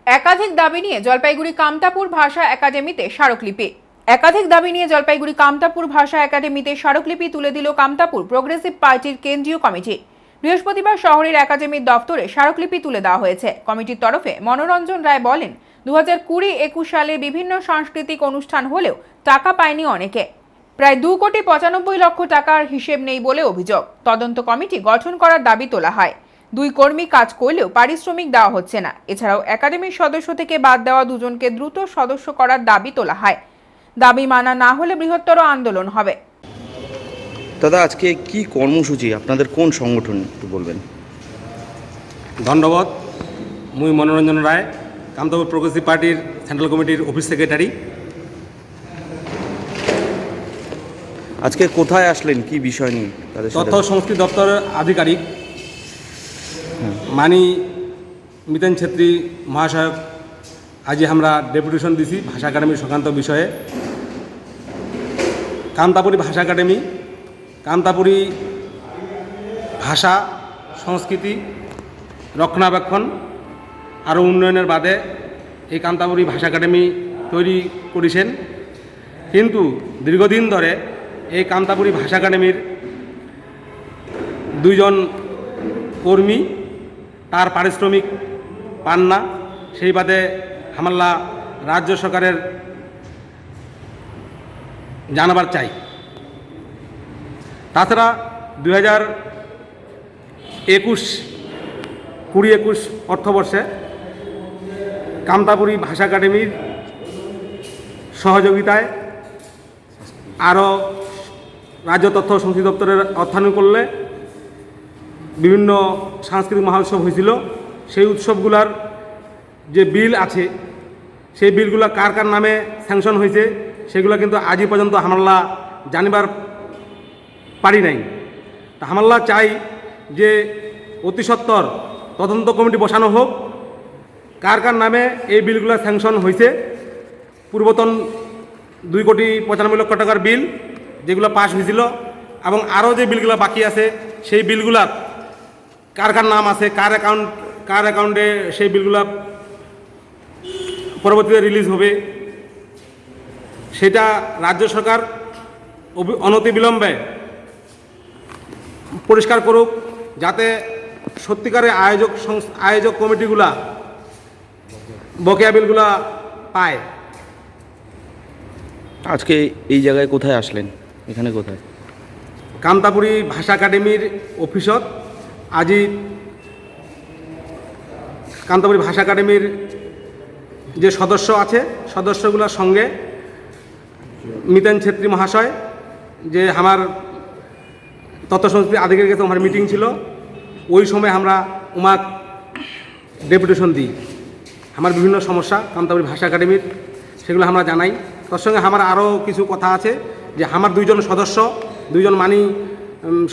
একাধিক দাবি নিয়ে জলপাইগুড়ি কামতাপুর ভাষা একাডেমিতে স্মারকলিপি। একাধিক দাবি নিয়ে জলপাইগুড়ি কামতাপুর ভাষা একাডেমিতে স্মারকলিপি তুলে দিল কামতাপুর প্রোগ্রেসিভ পার্টির কেন্দ্রীয় কমিটি। বৃহস্পতিবার শহরের একাডেমির দপ্তরে স্মারকলিপি তুলে দেওয়া হয়েছে। কমিটির তরফে মনোরঞ্জন রায় বলেন, 2020-21 সালে বিভিন্ন সাংস্কৃতিক অনুষ্ঠান হলেও টাকা পায়নি অনেকে। প্রায় 2,95 লক্ষ টাকার হিসেব নেই বলে অভিযোগ। তদন্ত কমিটি গঠন করার দাবি তোলা হয়। 2 কর্মী কাজ করলেও পারিশ্রমিক দেওয়া হচ্ছে না। এছাড়াও একাডেমির সদস্য থেকে বাদ দেওয়া 2 জনকে দ্রুত সদস্য করার দাবি তোলা হয়। দাবি মানা না হলে বৃহত্তর আন্দোলন হবে। দাদা, আজকে কি কর্মসূচি, আপনাদের কোন সংগঠন একটু বলবেন? ধন্যবাদ। মুই মনোরঞ্জন রায়, কামতাপুর প্রোগ্রেসিভ পার্টির সেন্ট্রাল কমিটির অফিস সেক্রেটারি। আজকে কোথায় আসলেন, কি বিষয় নিয়ে? তাদের সাথে তথ্য সংস্কৃতি দপ্তরের আধিকারিক মানি মিতেন ছেত্রী মহাশয়ক আজ আমরা ডেপুটেশন দিছি ভাষা একাডেমির সংক্রান্ত বিষয়ে। কামতাপুরি ভাষা একাডেমি কামতাপুরি ভাষা সংস্কৃতি রক্ষণাবেক্ষণ আরও উন্নয়নের বাদে এই কামতাপুরি ভাষা একাডেমি তৈরি করেছেন। কিন্তু দীর্ঘদিন ধরে এই কামতাপুরি ভাষা একাডেমির 2 জন কর্মী তার পারিশ্রমিক পান না। সেই বাদে হামাল্লা রাজ্য সরকারের জানাবার চাই। তাছাড়া 2020-21 অর্থবর্ষে কামতাপুরি ভাষা একাডেমির সহযোগিতায় আরও রাজ্য তথ্য সংস্কৃতি দপ্তরের অর্থায়ন করলে বিভিন্ন সাংস্কৃতিক মহোৎসব হয়েছিল। সেই উৎসবগুলার যে বিল আছে, সেই বিলগুলো কার কার নামে স্যাংশন হয়েছে সেগুলো কিন্তু আজই পর্যন্ত হামাল্লা জানিবার পারি নাই। তা হামাল্লা চাই যে অতি সত্বর তদন্ত কমিটি বসানো হোক, কার কার নামে এই বিলগুলো স্যাংশন হয়েছে। পূর্বতন 2,95 লক্ষ টাকার বিল যেগুলো পাস হয়েছিল এবং আরও যে বিলগুলো বাকি আছে সেই বিলগুলার কার কার নাম আছে, কার অ্যাকাউন্টে সেই বিলগুলা পরবর্তীতে রিলিজ হবে, সেটা রাজ্য সরকার অনতিবিলম্বে পরিষ্কার করুক, যাতে সত্যিকারের আয়োজক কমিটিগুলা বকেয়া বিলগুলা পায়। আজকে এই জায়গায় কোথায় আসলেন, এখানে কোথায়? কামতাপুরি ভাষা একাডেমির অফিসত আজি কামতাপুরি ভাষা একাডেমির যে সদস্য আছে সদস্যগুলোর সঙ্গে মিতেন ছেত্রী মহাশয়, যে আমার তথ্য সংস্কৃতি আধিকারিক কাছে আমার মিটিং ছিল, ওই সময় আমরা উমাক ডেপুটেশন দিই আমার বিভিন্ন সমস্যা কামতাপুরি ভাষা একাডেমির, সেগুলো আমরা জানাই। তার সঙ্গে আমার আরও কিছু কথা আছে, যে আমার 2 জন সদস্য, 2 জন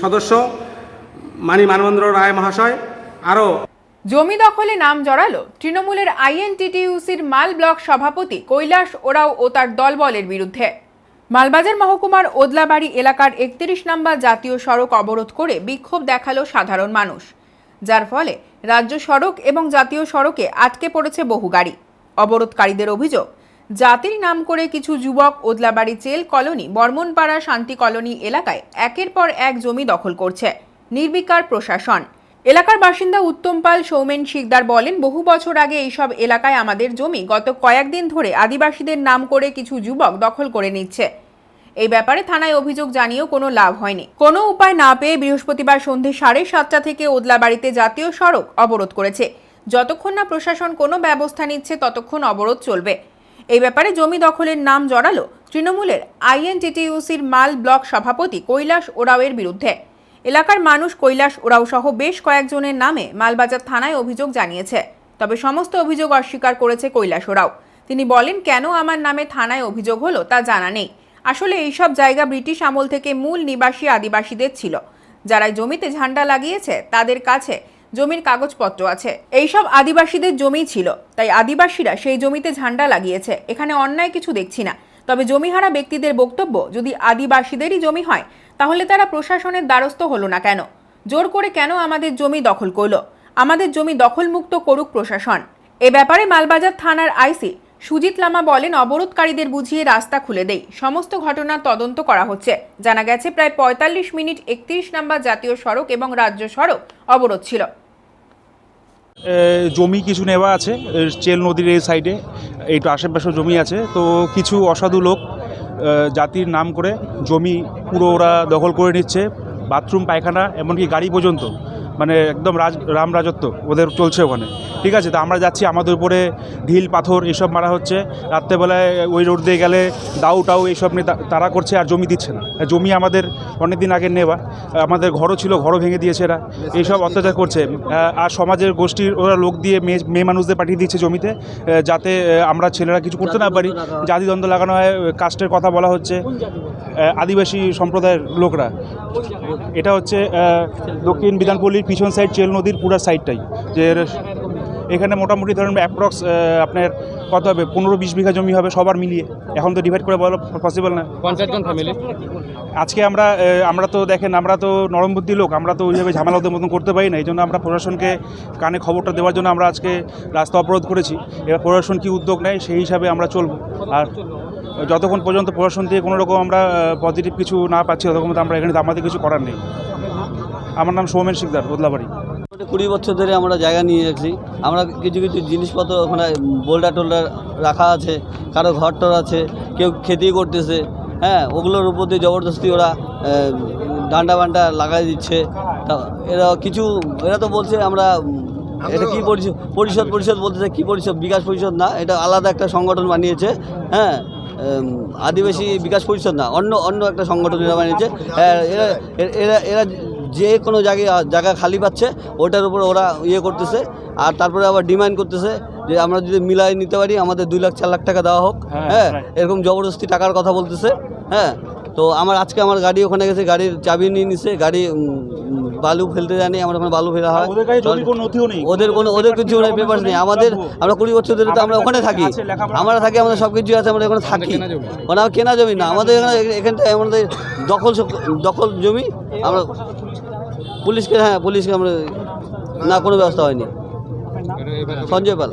সদস্য মানি মানবেন্দ্র রায় মহাশয় আরও জমি দখলে নাম জড়ালো তৃণমূলের আইএনটিটিইউসির মাল ব্লক সভাপতি কৈলাস ওরাও ও তার দলবলের বিরুদ্ধে। মালবাজার মহকুমার ওদলাবাড়ি এলাকার 31 নম্বর জাতীয় সড়ক অবরোধ করে বিক্ষোভ দেখালো সাধারণ মানুষ, যার ফলে রাজ্য সড়ক এবং জাতীয় সড়কে আটকে পড়েছে বহু গাড়ি। অবরোধকারীদের অভিযোগ, জাতির নাম করে কিছু যুবক ওদলাবাড়ি চেল কলোনি, বর্মনপাড়া শান্তি কলোনি এলাকায় একের পর এক জমি দখল করছে। নির্বিকার প্রশাসন। এলাকার বাসিন্দা উত্তম পাল সৌমেন শিকদার বলেন, বহু বছর আগে এইসব এলাকায় আমাদের জমি গত কয়েকদিন ধরে আদিবাসীদের নাম করে কিছু যুবক দখল করে নিচ্ছে। এই ব্যাপারে থানায় অভিযোগ জানিয়েও কোনো লাভ হয়নি। কোনো উপায় না পেয়ে বৃহস্পতিবার সন্ধ্যে 7:30 থেকে ওদলাবাড়িতে জাতীয় সড়ক অবরোধ করেছে। যতক্ষণ না প্রশাসন কোনো ব্যবস্থা নিচ্ছে ততক্ষণ অবরোধ চলবে। এই ব্যাপারে জমি দখলের নাম জড়ালো তৃণমূলের আইএনটিটিইউসির মাল ব্লক সভাপতি কৈলাস ওরাওয়ের বিরুদ্ধে। এলাকার মানুষ কৈলাস ওরাও সহ বেশ কয়েকজনের নামে মালবাজার থানায় অভিযোগ জানিয়েছে। তবে সমস্ত অভিযোগ অস্বীকার করেছে কৈলাস ওরাও। তিনি বলেন, কেন আমার নামে থানায় অভিযোগ হলো তা জানা নেই। আসলে এইসব জায়গা ব্রিটিশ আমল থেকে মূল নিবাসী আদিবাসীদের ছিল। যারা জমিতে ঝান্ডা লাগিয়েছে তাদের কাছে জমির কাগজপত্র আছে। এইসব আদিবাসীদের জমি ছিল, তাই আদিবাসীরা সেই জমিতে ঝান্ডা লাগিয়েছে। এখানে অন্যায় কিছু দেখছি না। তবে জমিহারা ব্যক্তিদের বক্তব্য, যদি আদিবাসীদেরই জমি হয় তাহলে তারা প্রশাসনের দ্বারস্থ হলো না কেন? জোর করে কেন আমাদের জমি দখল করলো? আমাদের জমি দখলমুক্ত করুক প্রশাসন। এ ব্যাপারে মালবাজার থানার আইসি সুজিত লামা বলেন, অবরোধকারীদের বুঝিয়ে রাস্তা খুলে দেই, সমস্ত ঘটনার তদন্ত করা হচ্ছে। জানা গেছে প্রায় ৪৫ মিনিট ৩১ নম্বর জাতীয় সড়ক এবং রাজ্য সড়ক অবরোধ ছিল। জমি কিছু নেওয়া আছে চেল নদীর এই সাইডে, এইটু আশেপাশে জমি আছে। তো কিছু অসাধু লোক জাতির নাম করে জমি পুরো ওরা দখল করে নিচ্ছে, বাথরুম পায়খানা এমনকি গাড়ি পর্যন্ত, মানে একদম রাম রাজত্ব ওদের চলছে ওখানে। ঠিক আছে, তো আমরা যাচ্ছি, আমাদের উপরে ঢিল পাথর এইসব মারা হচ্ছে। রাত্রেবেলায় ওই রোড দিয়ে গেলে দাউ টাউ এইসব নিয়ে তারা করছে, আর জমি দিচ্ছে না। জমি আমাদের অনেক দিন আগে নেওয়া, আমাদের ঘরও ছিল, ঘরও ভেঙে দিয়েছে এরা, এইসব অত্যাচার করছে। আর সমাজের গোষ্ঠীর ওরা লোক দিয়ে মেয়ে মানুষদের পাঠিয়ে দিচ্ছে জমিতে, যাতে আমরা ছেলেরা কিছু করতে না পারি। জাতিদ্বন্দ্ব লাগানো হয়, কাস্টের কথা বলা হচ্ছে, আদিবাসী সম্প্রদায়ের লোকরা। এটা হচ্ছে দক্ষিণ বিধানপল্লীর পিছন সাইড, চেল নদীর পুরো সাইডটাই। যে এখানে মোটামুটি ধরেন অ্যাপ্রক্স আপনার কত হবে, ১৫-২০ বিঘা জমি হবে সবার মিলিয়ে। এখন তো ডিভাইড করে বলা পসিবল না। 50 জন ফ্যামিলি আজকে আমরা তো দেখেন, আমরা তো নরমবুদ্ধি লোক, আমরা তো ওইভাবে ঝামেলা ওদের মতন করতে পারি না। এই জন্য আমরা প্রশাসনকে কানে খবরটা দেওয়ার জন্য আমরা আজকে রাস্তা অবরোধ করেছি। এবার প্রশাসন কী উদ্যোগ নেয় সেই হিসাবে আমরা চলব। আর যতক্ষণ পর্যন্ত প্রশাসন থেকে কোনো রকম আমরা পজিটিভ কিছু না পাচ্ছি, ততক্ষণ আমরা এখানে আমাদের কিছু করার নেই। আমার নাম সৌমেন শিকদার, বদলাবাড়ি। 20 বছর ধরে আমরা জায়গা নিয়ে যাচ্ছি। আমরা কিছু কিছু জিনিসপত্র ওখানে বোল্ডার টোল্ডার রাখা আছে, কারো ঘর টর আছে, কেউ খেতি করতেছে, হ্যাঁ, ওগুলোর উপর দিয়ে জবরদস্তি ওরা ডান্ডা বান্ডা লাগাই দিচ্ছে। তা এরা তো বলছে আমরা এটা কী পরিষদ বলতেছে, কী পরিষদ, বিকাশ পরিষদ না, এটা আলাদা একটা সংগঠন বানিয়েছে। হ্যাঁ, আদিবাসী বিকাশ পরিষদ না, অন্য একটা সংগঠন এরা বানিয়েছে। এরা যে কোনো জায়গা খালি পাচ্ছে ওটার উপর ওরা ইয়ে করতেছে। আর তারপরে আবার ডিমান্ড করতেছে যে আমরা যদি মিলাই নিতে পারি আমাদের 2 লাখ 4 লাখ টাকা দেওয়া হোক। হ্যাঁ, এরকম জবরদস্তি টাকার কথা বলতেছে। হ্যাঁ, তো আজকে আমার গাড়ি ওখানে গেছে, গাড়ির চাবি নিয়ে নিছে, গাড়ি বালু ফেলতে জানি, আমরা ওখানে বালু ফেলা হয়, ওদের কিছু পেপারস নেই। আমরা 20 বছর ধরে তো আমরা ওখানে থাকি, আমাদের সব কিছু আছে, আমরা ওখানে থাকি। ওখানে কেনা জমি না আমাদের, এখানটায় আমাদের দখল জমি। আমরা পুলিশকে আমরা না, কোনো ব্যবস্থা হয়নি। সঞ্জয় পাল,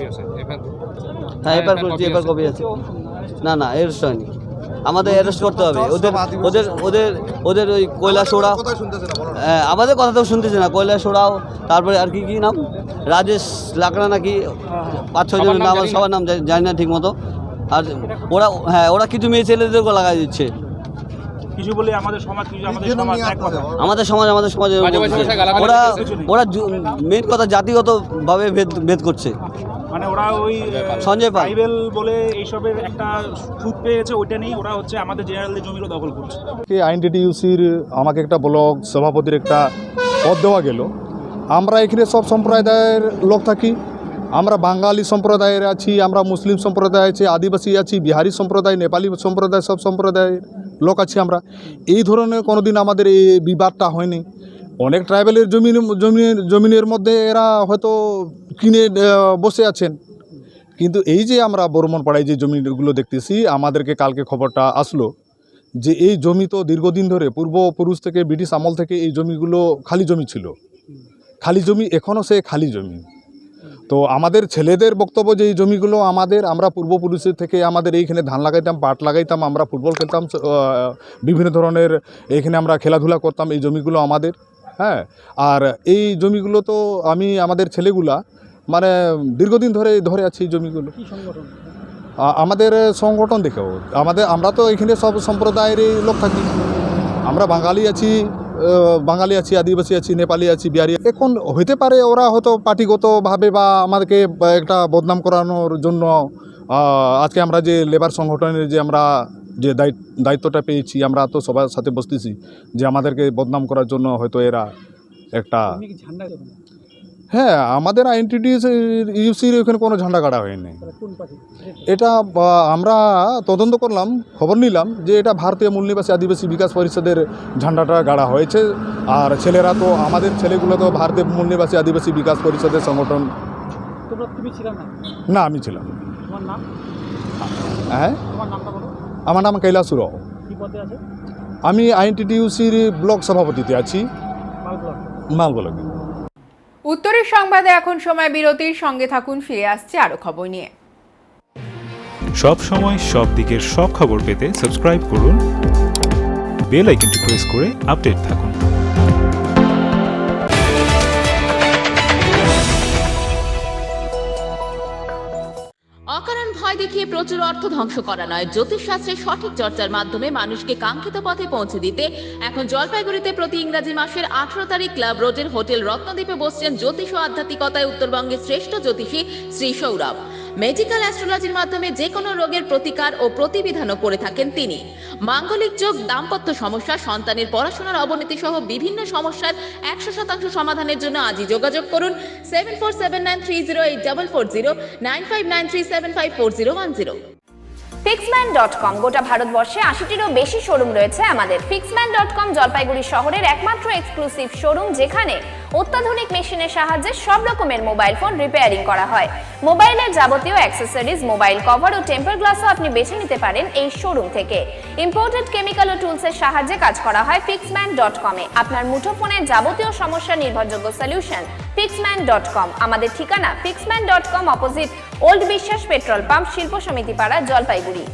হ্যাঁ, এবার কপি আছে। না অ্যারেস্ট হয়নি, আমাদের অ্যারেস্ট করতে হবে। ওদের ওই কয়লা সোড়াও, আমাদের কথা তো শুনতেছে না। কয়লা সোড়াও, তারপরে আর কি নাম, রাজেশ লাকড়া নাকি 5-6 জনের নাম, সবার নাম জানি না ঠিক মতো। আর ওরা কিছু মেয়ে ছেলেদেরকে লাগাই দিচ্ছে। কিছু বলে আমাদের সমাজ ওরা মেন কথা জাতিগতভাবে ভেদ করছে। মানে ওরা ওই সঞ্জয় পাল বলে এইসবের একটা সুদ পেয়েছে, ওইটা নেই, ওরা হচ্ছে আমাদের জেনারেলদের জমিগুলো দখল করছে। আইনটিটিউসির আমাকে একটা ব্লক সভাপতির একটা পদ দেওয়া গেল। আমরা এখানে সব সম্প্রদায়ের লোক থাকি। আমরা বাঙালি সম্প্রদায়ের আছি, আমরা মুসলিম সম্প্রদায় আছে, আদিবাসী আছি, বিহারি সম্প্রদায়, নেপালি সম্প্রদায়, সব সম্প্রদায়ের লোক আছি আমরা। এই ধরনের কোনো দিন আমাদের এই বিবাদটা হয়নি। অনেক ট্রাইবেলের জমিনের মধ্যে এরা হয়তো কিনে বসে আছেন, কিন্তু এই যে আমরা বর্মনপাড়ায় যে জমিগুলো দেখতেছি, আমাদেরকে কালকে খবরটা আসলো যে এই জমি তো দীর্ঘদিন ধরে পূর্বপুরুষ থেকে, ব্রিটিশ আমল থেকে এই জমিগুলো খালি জমি ছিল, খালি জমি, এখনও সে খালি জমি। তো আমাদের ছেলেদের বক্তব্য যে এই জমিগুলো আমাদের, আমরা পূর্বপুরুষের থেকে আমাদের এইখানে ধান লাগাইতাম, পাট লাগাইতাম, আমরা ফুটবল খেলতাম, বিভিন্ন ধরনের এইখানে আমরা খেলাধুলা করতাম, এই জমিগুলো আমাদের। হ্যাঁ, আর এই জমিগুলো তো আমাদের ছেলেগুলা মানে দীর্ঘদিন ধরে আছি এই জমিগুলো। আমাদের সংগঠন দেখেও আমরা তো এখানে সব সম্প্রদায়েরই লোক থাকি। আমরা বাঙালি আছি, আদিবাসী আছি, নেপালি আছি, বিহারি। এখন হইতে পারে ওরা হয়তো পার্টিগতভাবে বা আমাদেরকে একটা বদনাম করানোর জন্য আজকে আমরা যে লেবার সংগঠনের যে আমরা যে দায়িত্বটা পেয়েছি, আমরা তো সবার সাথে বসতেছি যে আমাদেরকে বদনাম করার জন্য হয়তো এরা একটা হ্যাঁ, আমাদের আইএনটিটিএস ইউসির ওখানে কোনো ঝান্ডা কাটা হয়নি। এটা আমরা তদন্ত করলাম, খবর নিলাম যে এটা ভারতীয় মূল নিবাসী আদিবাসী বিকাশ পরিষদের ঝান্ডাটা গাড়া হয়েছে। আর ছেলেরা তো, আমাদের ছেলেগুলো তো ভারতীয় মূল নিবাসী আদিবাসী বিকাশ পরিষদের সংগঠন। না, আমি ছিলাম। হ্যাঁ, আমার নাম কৈলাস রাও। আমি আইএনটিটিউসির ব্লক সভাপতিতে আছি, মাল ব্লকে। উত্তরের সংবাদে এখন সময় বিরতির, সঙ্গে থাকুন, ফিরে আসছে আরো খবর নিয়ে। সব সময় সব দিকের সব খবর পেতে সাবস্ক্রাইব করুন, বেল আইকনটি প্রেস করে আপডেট থাকুন। অকারণ ভয় দেখিয়ে প্রচুর অর্থ ধ্বংস করা নয়, জ্যোতিষশাস্ত্রের সঠিক চর্চার মাধ্যমে মানুষকে কাঙ্ক্ষিত পথে পৌঁছে দিতে এখন জলপাইগুড়িতে প্রতি ইংরাজি মাসের 18 তারিখ ক্লাব রোডের হোটেল রত্নদ্বীপে বসছেন জ্যোতিষ ও আধ্যাত্মিকতায় উত্তরবঙ্গের শ্রেষ্ঠ জ্যোতিষী শ্রী সৌরভ। মেডিকেল অ্যাস্ট্রোলজির মাধ্যমে যে কোনো রোগের প্রতিকার ও প্রতিবিধানও করে থাকেন তিনি। মাঙ্গলিক যোগ, দাম্পত্য সমস্যা, সন্তানের পড়াশোনার অবনতি সহ বিভিন্ন সমস্যার 100% সমাধানের জন্য আজই যোগাযোগ করুন 7479308440 9593754010। Fixman.com গোটা ভারতবর্ষে 80টিরও বেশি শোরুম রয়েছে আমাদের। Fixman.com জলপাইগুড়ি শহরের একমাত্র এক্সক্লুসিভ শোরুম, যেখানে অত্যাধুনিক মেশিনের সাহায্যে সব রকমের মোবাইল ফোন রিপেয়ারিং করা হয়। মোবাইলের যাবতীয় অ্যাক্সেসরিজ, মোবাইল কভার ও টেম্পার গ্লাসও আপনি বেছে নিতে পারেন এই শোরুম থেকে। ইম্পোর্টেড কেমিক্যাল ও টুলসের সাহায্যে কাজ করা হয় Fixman.com এ। আপনার মুঠোফোনের যাবতীয় সমস্যার নির্ভরযোগ্য সলিউশন Fixman.com। আমাদের ঠিকানা Fixman.com, অপোজিট ওল্ড বিশ্বাস পেট্রোল পাম্প, শিল্প সমিতি পাড়া, জলপাইগুড়ি।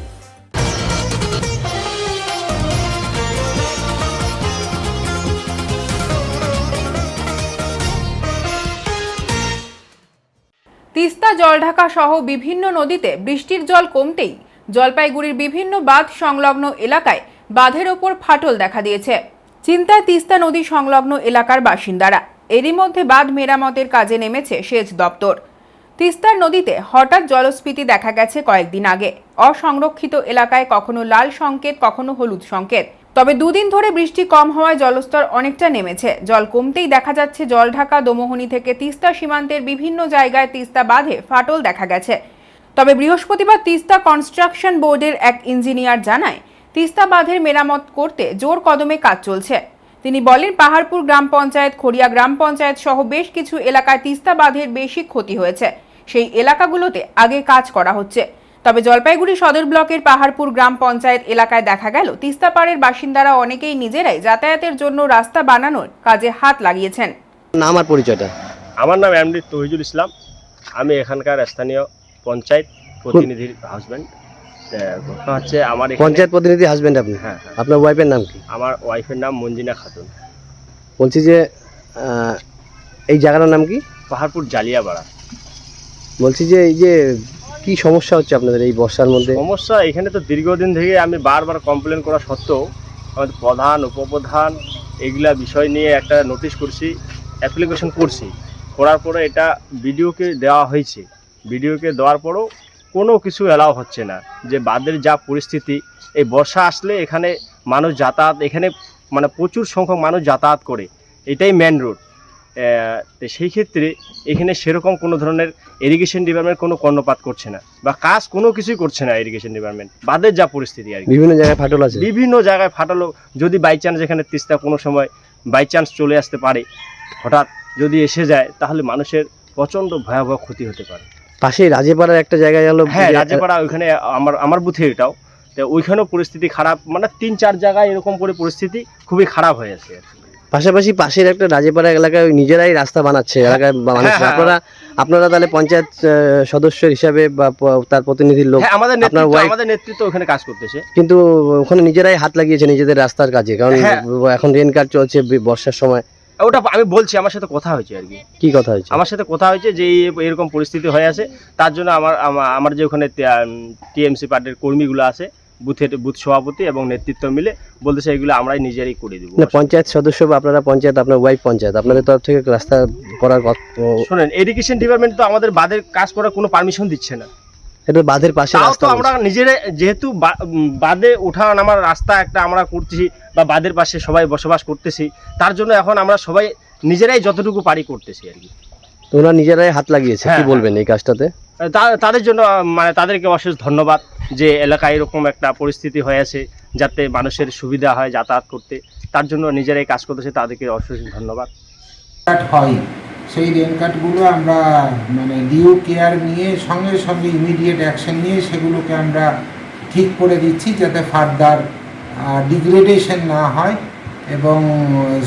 তিস্তা, জলঢাকা সহ বিভিন্ন নদীতে বৃষ্টির জল কমতেই জলপাইগুড়ির বিভিন্ন বাঁধ সংলগ্ন এলাকায় বাঁধের ওপর ফাটল দেখা দিয়েছে। চিন্তায় তিস্তা নদী সংলগ্ন এলাকার বাসিন্দারা। এরই মধ্যে বাঁধ মেরামতের কাজে নেমেছে সেচ দপ্তর। তিস্তার নদীতে হঠাৎ জলস্ফীতি দেখা গেছে কয়েকদিন আগে। অসংরক্ষিত এলাকায় কখনো লাল সংকেত, কখনো হলুদ সংকেত। তবে দুদিন ধরে বৃষ্টি কম হওয়ায় জলস্তর অনেকটা নেমেছে। জল কমতেই দেখা যাচ্ছে জলঢাকা, দোমোহনী থেকে তিস্তা সীমান্তের বিভিন্ন জায়গায় তিস্তা বাঁধে ফাটল দেখা গেছে। তবে বৃহস্পতিবার তিস্তা কনস্ট্রাকশন বোর্ডের এক ইঞ্জিনিয়ার জানায়, তিস্তা বাঁধের মেরামত করতে জোর কদমে কাজ চলছে। তিনি বলেন, পাহাড়পুর গ্রাম পঞ্চায়েত, খড়িয়া গ্রাম পঞ্চায়েত সহ বেশ কিছু এলাকায় তিস্তা বাঁধের বেশি ক্ষতি হয়েছে। সেই এলাকাগুলোতে আগে কাজ করা হচ্ছে। তবে জলপাইগুড়ি সদর ব্লকের পাহাড়পুর গ্রাম পঞ্চায়েত এলাকায় দেখা গেল তিস্তা পাড়ের বাসিন্দারা অনেকেই নিজেরাই যাতায়াতের জন্য রাস্তা বানানোর কাজে হাত লাগিয়েছেন। নাম আর পরিচয়টা? আমার নাম এমডি তহিজুল ইসলাম। আমি এখানকার স্থানীয় পঞ্চায়েত প্রতিনিধির হাজব্যান্ড। ঘটনা হচ্ছে, আমার পঞ্চায়েত প্রতিনিধি হাজব্যান্ড আপনি? হ্যাঁ। আপনার ওয়াইফের নাম কি? আমার ওয়াইফের নাম মঞ্জিনা খাতুন। বলছি যে এই জায়গাটার নাম কি? পাহাড়পুর জালিয়াপাড়া। বলছি যে এই যে কি সমস্যা হচ্ছে আপনাদের এই বর্ষার মধ্যে? সমস্যা এখানে তো দীর্ঘদিন থেকে আমি বারবার কমপ্লেন করা সত্ত্বেও আমাদের প্রধান, উপপ্রধান এগুলা বিষয় নিয়ে একটা নোটিশ করছি, অ্যাপ্লিকেশন করছি। করার পরে এটা বিডিওকে দেওয়া হয়েছে। বিডিওকে দেওয়ার পরেও কোনো কিছু অ্যালাউ হচ্ছে না। যে বাঁধের যা পরিস্থিতি, এই বর্ষা আসলে এখানে মানুষ যাতায়াত, এখানে মানে প্রচুর সংখ্যক মানুষ যাতায়াত করে, এটাই মেন রোড। তো সেই ক্ষেত্রে এখানে সেরকম কোনো ধরনের ইরিগেশন ডিপার্টমেন্ট কোনো কর্ণপাত করছে না, বা কাজ কোনো কিছুই করছে না ইরিগেশন ডিপার্টমেন্ট। বাঁধের যা পরিস্থিতি আর কি, বিভিন্ন জায়গায় ফাটল আছে। বিভিন্ন জায়গায় ফাটল। যদি বাই চান্স এখানে তিস্তা কোনো সময় বাই চান্স চলে আসতে পারে, হঠাৎ যদি এসে যায়, তাহলে মানুষের প্রচণ্ড ভয়াবহ ক্ষতি হতে পারে। পাশে রাজেপাড়ার একটা জায়গায় গেল। হ্যাঁ, রাজেপাড়া, ওইখানে আমার বুথে এটাও। তো ওইখানেও পরিস্থিতি খারাপ, মানে 3-4 জায়গায় এরকম করে পরিস্থিতি খুবই খারাপ হয়ে আছে। পাশাপাশি পাশের একটা রাজেপাড়া এলাকায় নিজেরাই রাস্তা বানাচ্ছে এলাকায় মানুষ। আপনারা তাহলে পঞ্চায়েত সদস্য হিসাবে বা তার প্রতিনিধির লোক, আমাদের নেতৃত্ব ওখানে কাজ করতেছে, কিন্তু ওখানে নিজেরাই হাত লাগিয়েছে নিজেদের রাস্তার কাজে। কারণ এখন রেন কাট চলছে বর্ষার সময়। ওটা আমি বলছি, আমার সাথে কথা হয়েছে আর কি। কি কথা হয়েছে? আমার সাথে কথা হয়েছে যে এরকম পরিস্থিতি হয়ে আছে, তার জন্য আমার যে ওখানে টিএমসি পার্টির কর্মীগুলো আছে, বুথ সভাপতি এবং নেতৃত্ব মিলে বলতেছে এগুলো আমরাই নিজেরাই করে দেবো। পঞ্চায়েত সদস্য বা আপনারা পঞ্চায়েত, আপনার ওয়াইফ পঞ্চায়েত, আপনাদের তরফ থেকে রাস্তা করার কথা? শোনেন, এডুকেশন ডিপার্টমেন্ট তো আমাদের বাঁধের কাজ করার কোনো পারমিশন দিচ্ছে না। এটা বাঁধের পাশে তো আমরা নিজেরা, যেহেতু বাঁধে ওঠা নামার রাস্তা একটা আমরা করতেছি, বা বাঁধের পাশে সবাই বসবাস করতেছি, তার জন্য এখন আমরা সবাই নিজেরাই যতটুকু পারি করতেছি আর কি। তো ওনারা নিজেরাই হাত লাগিয়েছে, হ্যাঁ, কি হ্যাঁ। বলবেন এই কাজটাতে? তাদের জন্য মানে তাদেরকে অশেষ ধন্যবাদ যে এলাকায় এরকম একটা পরিস্থিতি হয়েছে যাতে মানুষের সুবিধা হয় যাতায়াত করতে, তার জন্য নিজেরাই কাজ করতেছে, তাদেরকে অশেষ ধন্যবাদ। কাট হয় সেই রেন কাটগুলো আমরা মানে ডিউ কেয়ার নিয়ে সঙ্গে সঙ্গে ইমিডিয়েট অ্যাকশন নিয়ে সেগুলোকে আমরা ঠিক করে দিচ্ছি যাতে ফার্দার ডিগ্রেডেশন না হয় এবং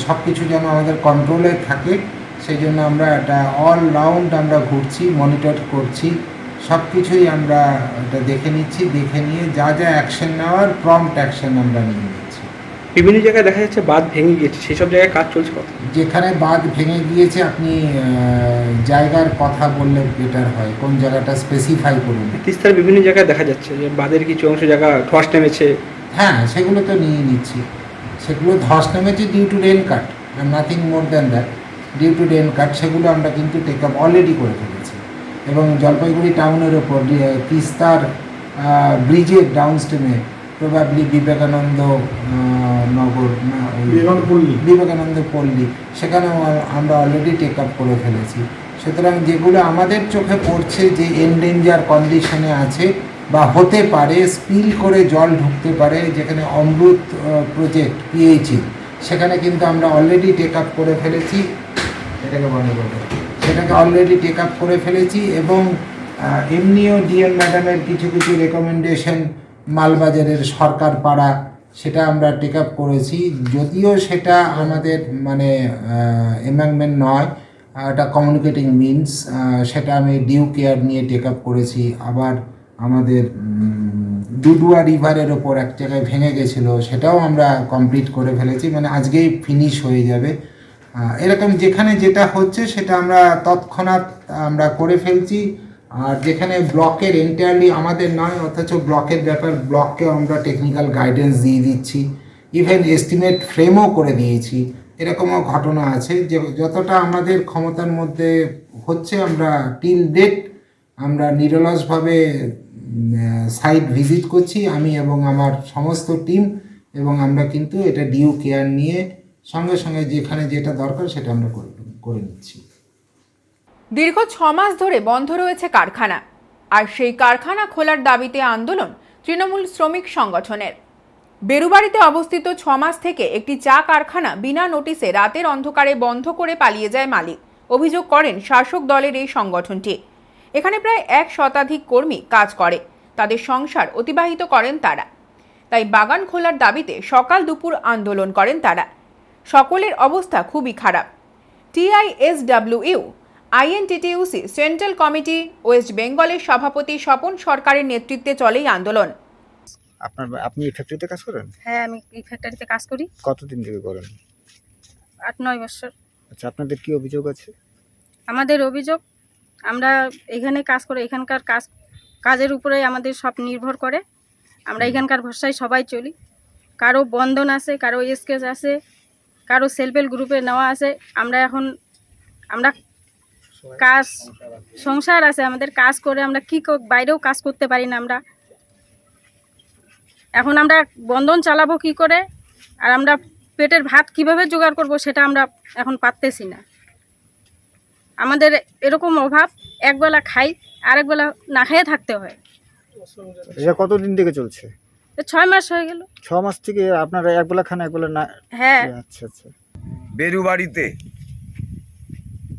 সব কিছু যেন আমাদের কন্ট্রোলে থাকে। সেই জন্য আমরা এটা অল রাউন্ড আমরা ঘুরছি, মনিটর করছি, সব কিছুই আমরা এটা দেখে নিচ্ছি, দেখে নিয়ে যা যা অ্যাকশন নেওয়ার প্রম্পট অ্যাকশন আমরা নিয়ে নিচ্ছি। বিভিন্ন জায়গায় দেখা যাচ্ছে বাঁধ ভেঙে গিয়েছে, সেই সব জায়গায় কাজ চলছে কত? যেখানে বাঁধ ভেঙে গিয়েছে আপনি জায়গার কথা বললে বেটার হয়, কোন জায়গাটা স্পেসিফাই করুন। তিস্তার বিভিন্ন জায়গায় দেখা যাচ্ছে যে বাঁধের কিছু অংশ জায়গা ধস নেমেছে। হ্যাঁ, সেগুলো তো নিয়ে নিচ্ছি, সেগুলো ধস নেমেছে due to rain cut, nothing more than that, due to rain cut. সেগুলো আমরা কিন্তু টেক আপ অলরেডি করে ফেলেছি এবং জলপাইগুড়ি টাউনের ওপর তিস্তার ব্রিজের ডাউনস্ট্রিমে প্রবাবলি বিবেকানন্দ নগর, বিবেকানন্দ পল্লী, সেখানেও আমরা অলরেডি টেক আপ করে ফেলেছি। সুতরাং যেগুলো আমাদের চোখে পড়ছে যে এনডেঞ্জার কন্ডিশনে আছে বা হতে পারে, স্পিল করে জল ঢুকতে পারে, যেখানে অমৃত প্রজেক্ট পিএইচই, সেখানে কিন্তু আমরা অলরেডি টেক আপ করে ফেলেছি, এটাকে মনে করবো, সেটাকে অলরেডি টেক আপ করে ফেলেছি এবং এমনিও ডিএম ম্যাডামের কিছু কিছু রেকমেন্ডেশন মালবাজারের সরকার পাড়া, সেটা আমরা টেক আপ করেছি, যদিও সেটা আমাদের মানে এমেন্ডমেন্ট নয়, এটা কমিউনিকেটিং মিনস, সেটা আমি ডিউ কেয়ার নিয়ে টেক আপ করেছি। আবার আমাদের ডুডুয়া রিভারের ওপর এক জায়গায় ভেঙে গেছিলো, সেটাও আমরা কমপ্লিট করে ফেলেছি, মানে আজকেই ফিনিশ হয়ে যাবে। এরকম যেখানে যেটা হচ্ছে সেটা আমরা তৎক্ষণাৎ আমরা করে ফেলছি। আর যেখানে ব্লকের এন্টায়ারলি আমাদের নয়, অথচ ব্লকের ব্যাপার, ব্লককে আমরা টেকনিক্যাল গাইডেন্স দিয়ে দিচ্ছি, ইভেন এস্টিমেট ফ্রেমও করে দিয়েছি। এরকমও ঘটনা আছে যে যতটা আমাদের ক্ষমতার মধ্যে হচ্ছে আমরা টিল ডেট আমরা নিরলসভাবে সাইট ভিজিট করছি, আমি এবং আমার সমস্ত টিম, এবং আমরা কিন্তু এটা ডিউ কেয়ার নিয়ে সঙ্গে সঙ্গে যেখানে যেটা দরকার সেটা আমরা করে নিচ্ছি। দীর্ঘ 6 মাস ধরে বন্ধ রয়েছে কারখানা, আর সেই কারখানা খোলার দাবিতে আন্দোলন তৃণমূল শ্রমিক সংগঠনের। বেরুবাড়িতে অবস্থিত 6 মাস থেকে একটি চা কারখানা বিনা নোটিশে রাতের অন্ধকারে বন্ধ করে পালিয়ে যায় মালিক। অভিযোগ করেন শাসক দলের এই সংগঠনটি। এখানে প্রায় 1 শতাধিক কর্মী কাজ করে, তাদের সংসার অতিবাহিত করেন তারা। তাই বাগান খোলার দাবিতে সকাল দুপুর আন্দোলন করেন তারা। সকলের অবস্থা খুবই খারাপ। টিআইএসডব্লিউ, আইএনটিটিইউসি, সেন্ট্রাল কমিটি, ওয়েস্ট বেঙ্গলের সভাপতি স্বপন সরকারের নেতৃত্বে চলে এই আন্দোলন। আপনি এই ফ্যাক্টরিতে কাজ করেন? হ্যাঁ, আমি এই ফ্যাক্টরিতে কাজ করি। কতদিন থেকে করেন? 8-9 বছর। আচ্ছা, আপনাদের কি অভিযোগ আছে? আমাদের অভিযোগ, আমরা এখানে কাজ করে, এখানকার কাজের উপরে আমাদের সব নির্ভর করে। আমরা এখানকার ভরসায় সবাই চলি। কারো বন্ধন আছে, কারো এসকেস আছে, কারো সেলফ হেল্প গ্রুপে নেওয়া আছে। আমরা কাজ সংসার আছে আমাদের, কাজ করে আমরা বাইরেও কাজ করতে পারি না আমরা। এখন আমরা বন্ধন চালাবো কি করে, আর আমরা পেটের ভাত কিভাবে জোগাড় করব সেটা আমরা এখন পারতেছি না। আমাদের এরকম অভাব, একবেলা খাই আরেকবেলা না খেয়ে থাকতে হয়। এটা কতদিন থেকে চলছে? 6 মাস হয়ে গেল। 6 মাস থেকে আপনারা একবেলা খান একবেলা না? হ্যাঁ। আচ্ছা আচ্ছা। বেরুবাড়িতে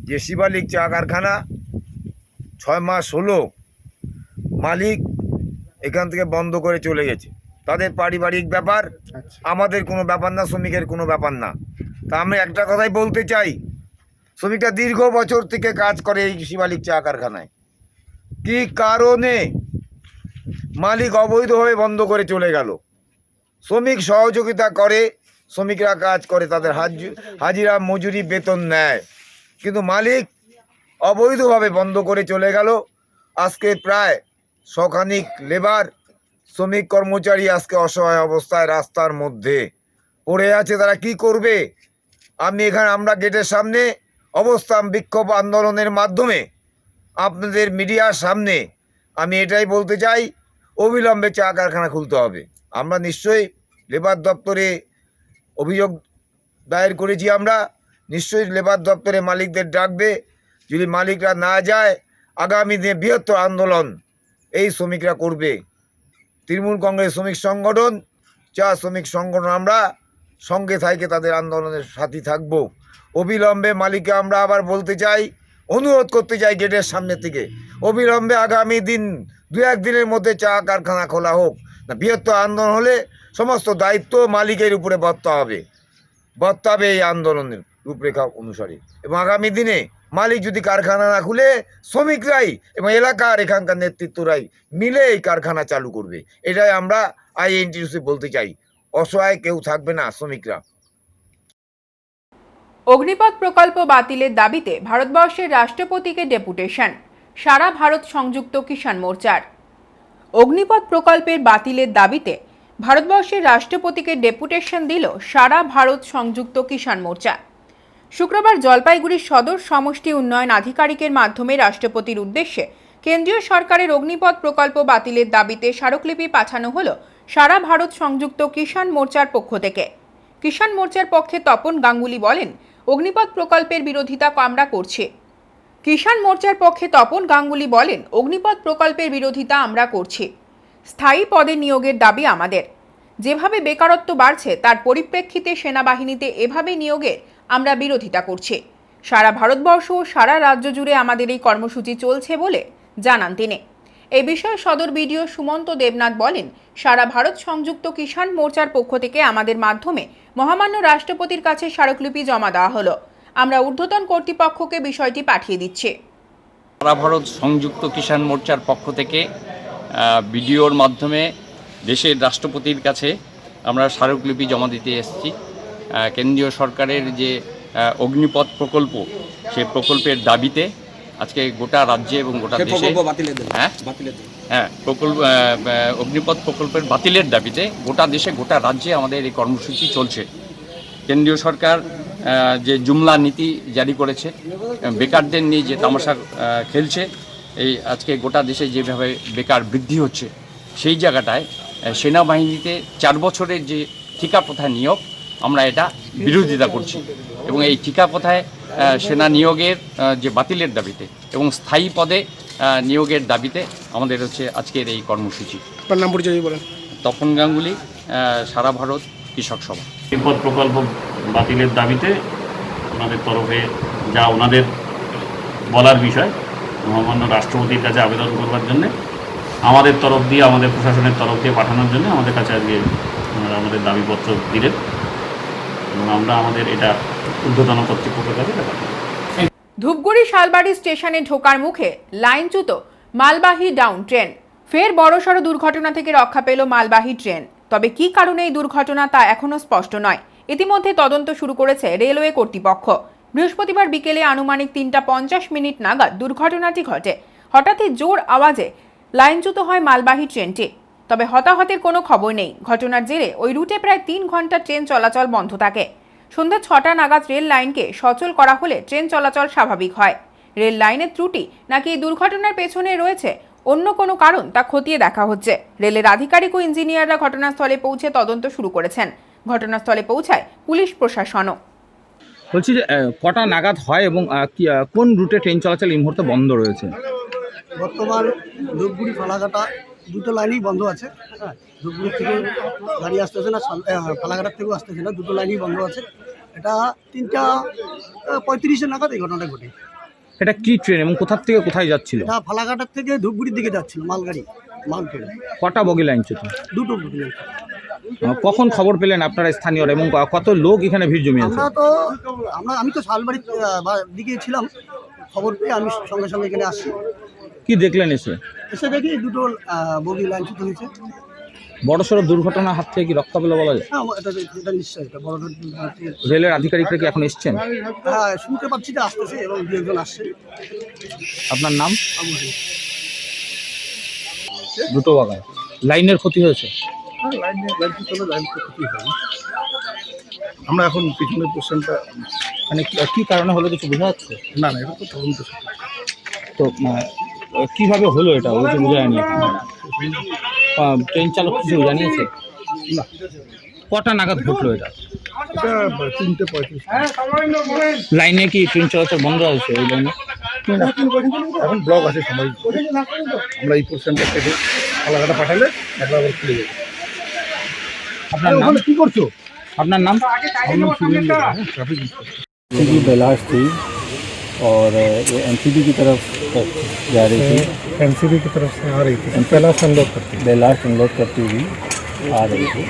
যে শিবালিক চা কারখানা 6 মাস হলো মালিক এখান থেকে বন্ধ করে চলে গেছে। তাদের পারিবারিক ব্যাপার, আমাদের কোনো ব্যাপার না, শ্রমিকের কোনো ব্যাপার না। তা আমি একটা কথাই বলতে চাই, শ্রমিকরা দীর্ঘ বছর থেকে কাজ করে এই শিবালিক চা কারখানায়, কি কারণে মালিক অবৈধভাবে বন্ধ করে চলে গেল? শ্রমিক সহযোগিতা করে, শ্রমিকরা কাজ করে, তাদের হাজিরা মজুরি বেতন নেয়, কিন্তু মালিক অবৈধভাবে বন্ধ করে চলে গেল। আজকে প্রায় 100 লেবার শ্রমিক কর্মচারী আজকে অসহায় অবস্থায় রাস্তার মধ্যে পড়ে আছে। তারা কি করবে? আমরা গেটের সামনে অবস্থান বিক্ষোভ আন্দোলনের মাধ্যমে আপনাদের মিডিয়ার সামনে আমি এটাই বলতে চাই, অবিলম্বে চা কারখানা খুলতে হবে। আমরা নিশ্চয়ই লেবার দপ্তরে অভিযোগ দায়ের করেছি, আমরা নিশ্চয়ই লেবার দপ্তরে মালিকদের ডাকবে, যদি মালিকরা না যায় আগামী দিনে বৃহত্তর আন্দোলন এই শ্রমিকরা করবে। তৃণমূল কংগ্রেস শ্রমিক সংগঠন, চা শ্রমিক সংগঠন আমরা সঙ্গে থাইকে তাদের আন্দোলনের সাথী থাকব। অবিলম্বে মালিককে আমরা আবার বলতে চাই, অনুরোধ করতে চাই গেটের সামনে থেকে অবিলম্বে আগামী দিন 2-1 দিনের মধ্যে চা কারখানা খোলা হোক। না বৃহত্তর আন্দোলন হলে সমস্ত দায়িত্ব মালিকের উপরে বর্তাবে এই আন্দোলনের রূপরেখা অনুসারে। এবং আগামী দিনে মালিক যদি কারখানা না খুলে শ্রমিকরাই এবং এলাকার এখানকার নেতৃত্বরাই মিলে এই কারখানা চালু করবে। এটাই আমরা আইএনটিইউসি বলতে চাই। অসহায় কেউ থাকবে না শ্রমিকরা। অগ্নিপথ প্রকল্প বাতিলের দাবিতে ভারতবর্ষের রাষ্ট্রপতিকে ডেপুটেশন, সারা ভারত সংযুক্ত কিষাণ মোর্চার। অগ্নিপথ প্রকল্পের বাতিলের দাবিতে ভারতবর্ষের রাষ্ট্রপতিকে ডেপুটেশন দিল সারা ভারত সংযুক্ত কিষাণ মোর্চা। শুক্রবার জলপাইগুড়ির সদর সমষ্টি উন্নয়ন আধিকারিকের মাধ্যমে রাষ্ট্রপতির উদ্দেশ্যে কেন্দ্রীয় সরকারের অগ্নিপথ প্রকল্প বাতিলের দাবিতে স্মারকলিপি পাঠানো হলো সারা ভারত সংযুক্ত কিষাণ মোর্চার পক্ষ থেকে। কিষাণ মোর্চার পক্ষে তপন গাঙ্গুলি বলেন, অগ্নিপথ প্রকল্পের বিরোধিতা আমরা করছি। কিষাণ মোর্চার পক্ষে তপন গাঙ্গুলি বলেন, অগ্নিপথ প্রকল্পের বিরোধিতা আমরা করছি। স্থায়ী পদে নিয়োগের দাবি আমাদের। যেভাবে বেকারত্ব বাড়ছে তার পরিপ্রেক্ষিতে সেনাবাহিনীতে এভাবে নিয়োগের আমরা বিরোধিতা করছি। সারা ভারতবর্ষ ও সারা রাজ্য জুড়ে আমাদের এই কর্মসূচি চলছে বলে জানান তিনি। এই বিষয়ে সদর বিডিও সুমন্ত দেবনাথ বলেন, সারা ভারত সংযুক্ত কিষাণ মোর্চার পক্ষ থেকে আমাদের মাধ্যমে মহামান্য রাষ্ট্রপতির কাছে স্মারকলিপি জমা দেওয়া হলো। আমরা ঊর্ধ্বতন কর্তৃপক্ষকে বিষয়টি পাঠিয়ে দিচ্ছি। সারা ভারত সংযুক্ত কিষাণ মোর্চার পক্ষ থেকে বিডিওর মাধ্যমে দেশের রাষ্ট্রপতির কাছে আমরা স্মারকলিপি জমা দিতে এসেছি। কেন্দ্রীয় সরকারের যে অগ্নিপথ প্রকল্প, সেই প্রকল্পের দাবিতে আজকে গোটা রাজ্যে এবং গোটা দেশে অগ্নিপথ প্রকল্পের বাতিলের দাবিতে গোটা দেশে গোটা রাজ্যে আমাদের এই কর্মসূচি চলছে। কেন্দ্রীয় সরকার যে জুমলা নীতি জারি করেছে, বেকারদের নিয়ে যে তামাশা খেলছে, এই আজকে গোটা দেশে যেভাবে বেকার বৃদ্ধি হচ্ছে, সেই জায়গাটায় সেনাবাহিনীতে 4 বছরের যে ঠিকা প্রথায় নিয়োগ, আমরা এটা বিরোধিতা করছি। এবং এই ঠিকা প্রথায় সেনা নিয়োগের যে বাতিলের দাবিতে এবং স্থায়ী পদে নিয়োগের দাবিতে আমাদের হচ্ছে আজকের এই কর্মসূচি। আপনার নাম পরিচয় বলেন। তপন গাঙ্গুলি, সারা ভারত কৃষক সভা। অগ্নিপথ প্রকল্প বাতিলের দাবিতে ওনাদের তরফে যা ওনাদের বলার বিষয়, মহামান্য রাষ্ট্রপতির কাছে আবেদন করবার জন্য আমাদের তরফ দিয়ে, আমাদের প্রশাসনের তরফ দিয়ে পাঠানোর জন্য আমাদের কাছে আজকে ওনারা আমাদের দাবিপত্র দিলেন এবং আমরা আমাদের এটা ঊর্ধ্বতন কর্তৃপক্ষের কাছে পাঠাবো। ধূপগুড়ি শালবাড়ি স্টেশনে ঢোকার মুখে লাইনচ্যুত মালবাহী ডাউন ট্রেন। ফের বড়সড় দুর্ঘটনা থেকে রক্ষা পেল মালবাহী ট্রেন। তবে কী কারণে এই দুর্ঘটনা তা এখনও স্পষ্ট নয়। ইতিমধ্যে তদন্ত শুরু করেছে রেলওয়ে কর্তৃপক্ষ। বৃহস্পতিবার বিকেলে আনুমানিক 3:50 নাগাদ দুর্ঘটনাটি ঘটে। হঠাৎই জোর আওয়াজে লাইনচ্যুত হয় মালবাহী ট্রেনটি। তবে হতাহতের কোনো খবর নেই। ঘটনার জেরে ওই রুটে প্রায় 3 ঘন্টা ট্রেন চলাচল বন্ধ থাকে। সন্ধ্যা 6টা নাগাদ রেল লাইনকে সচল করা হলে ট্রেন চলাচল স্বাভাবিক হয়। রেল লাইনের ত্রুটি নাকি এই দুর্ঘটনার পেছনে রয়েছে অন্য কোনো কারণ তা খতিয়ে দেখা হচ্ছে। রেলের আধিকারিক ও ইঞ্জিনিয়াররা ঘটনাস্থলে পৌঁছে তদন্ত শুরু করেছেন। ঘটনাস্থলে পৌঁছায় পুলিশ প্রশাসনও। বলছি যে কটা নাগাদ হয় এবং কোন রুটে ট্রেন চলাচল এই মুহূর্তে বন্ধ রয়েছে? বর্তমান ধূপগুড়ি ফালাকাটা দুটো লাইনই বন্ধ আছে। হ্যাঁ, ধূপগুড়ি থেকে গাড়ি আসতেছে না, ফালাকাটার থেকেও আসতেছে না, দুটো লাইনই বন্ধ আছে। এটা 3:35 নাগাদ এই ঘটনাটা ঘটে। এটা কি ট্রেন এবং কোথা থেকে কোথায় যাচ্ছিল? এটা ফালাকাটার থেকে ধূপগুড়ির দিকে যাচ্ছিল মালগাড়ি, মাল ট্রেন। কটা বগি লাইন ছিল? দুটো বগি লাইন। কখন খবর পেলেন আপনারা স্থানীয়রা এবং কত লোক এখানে ভিড় জমিয়েছে? আমি তো শালবাড়ির দিকে ছিলাম, খবর পেয়ে আমি সঙ্গে সঙ্গে এখানে আসছি। কি দেখলেন এসে? দেখি দুটো বগি লাইনচ্যুত হয়েছে। বড়সড় দুর্ঘটনার হাত থেকে কি রক্ষা পেল বলা যায়? হ্যাঁ, এটা নিশ্চয়ই এটা বড় দুর্ঘটনা। রেলের আধিকারিকরা কি এখন এসছেন? হ্যাঁ, শুনতে পাচ্ছি যে আসতেছে এবং 2-1 জন আসছে। আপনার নাম? দুটো বাগান লাইনের ক্ষতি হয়েছে। আমরা এখন পিছনের পোর্শনটা মানে কি কারণে হলো কিছু বোঝা যাচ্ছে না, এটা তো তদন্ত। তো কিভাবে হলো এটা কিছু বোঝা যায়নি। ট্রেন চালক কিছু জানিয়েছে না? কটা নাগাদ ঘটলো এটা? 3:35। লাইনে কি ট্রেন চলাচল বন্ধ আছে ওই লাইনে? এখন ব্লক আছে সময় আমরা এই সেন্টার থেকে ফালাকাটা পাঠালে একবার খুলে যাবে। আপনার নাম কি করছো? আপনার নাম? ट्रैफिक की बेलाश थी और ये एनसीबी की तरफ जा रही थी। एनसीबी की तरफ से आ रही थी, बेलाश अनलोड करती बेलाश अनलोड करती हुई आ रही थी।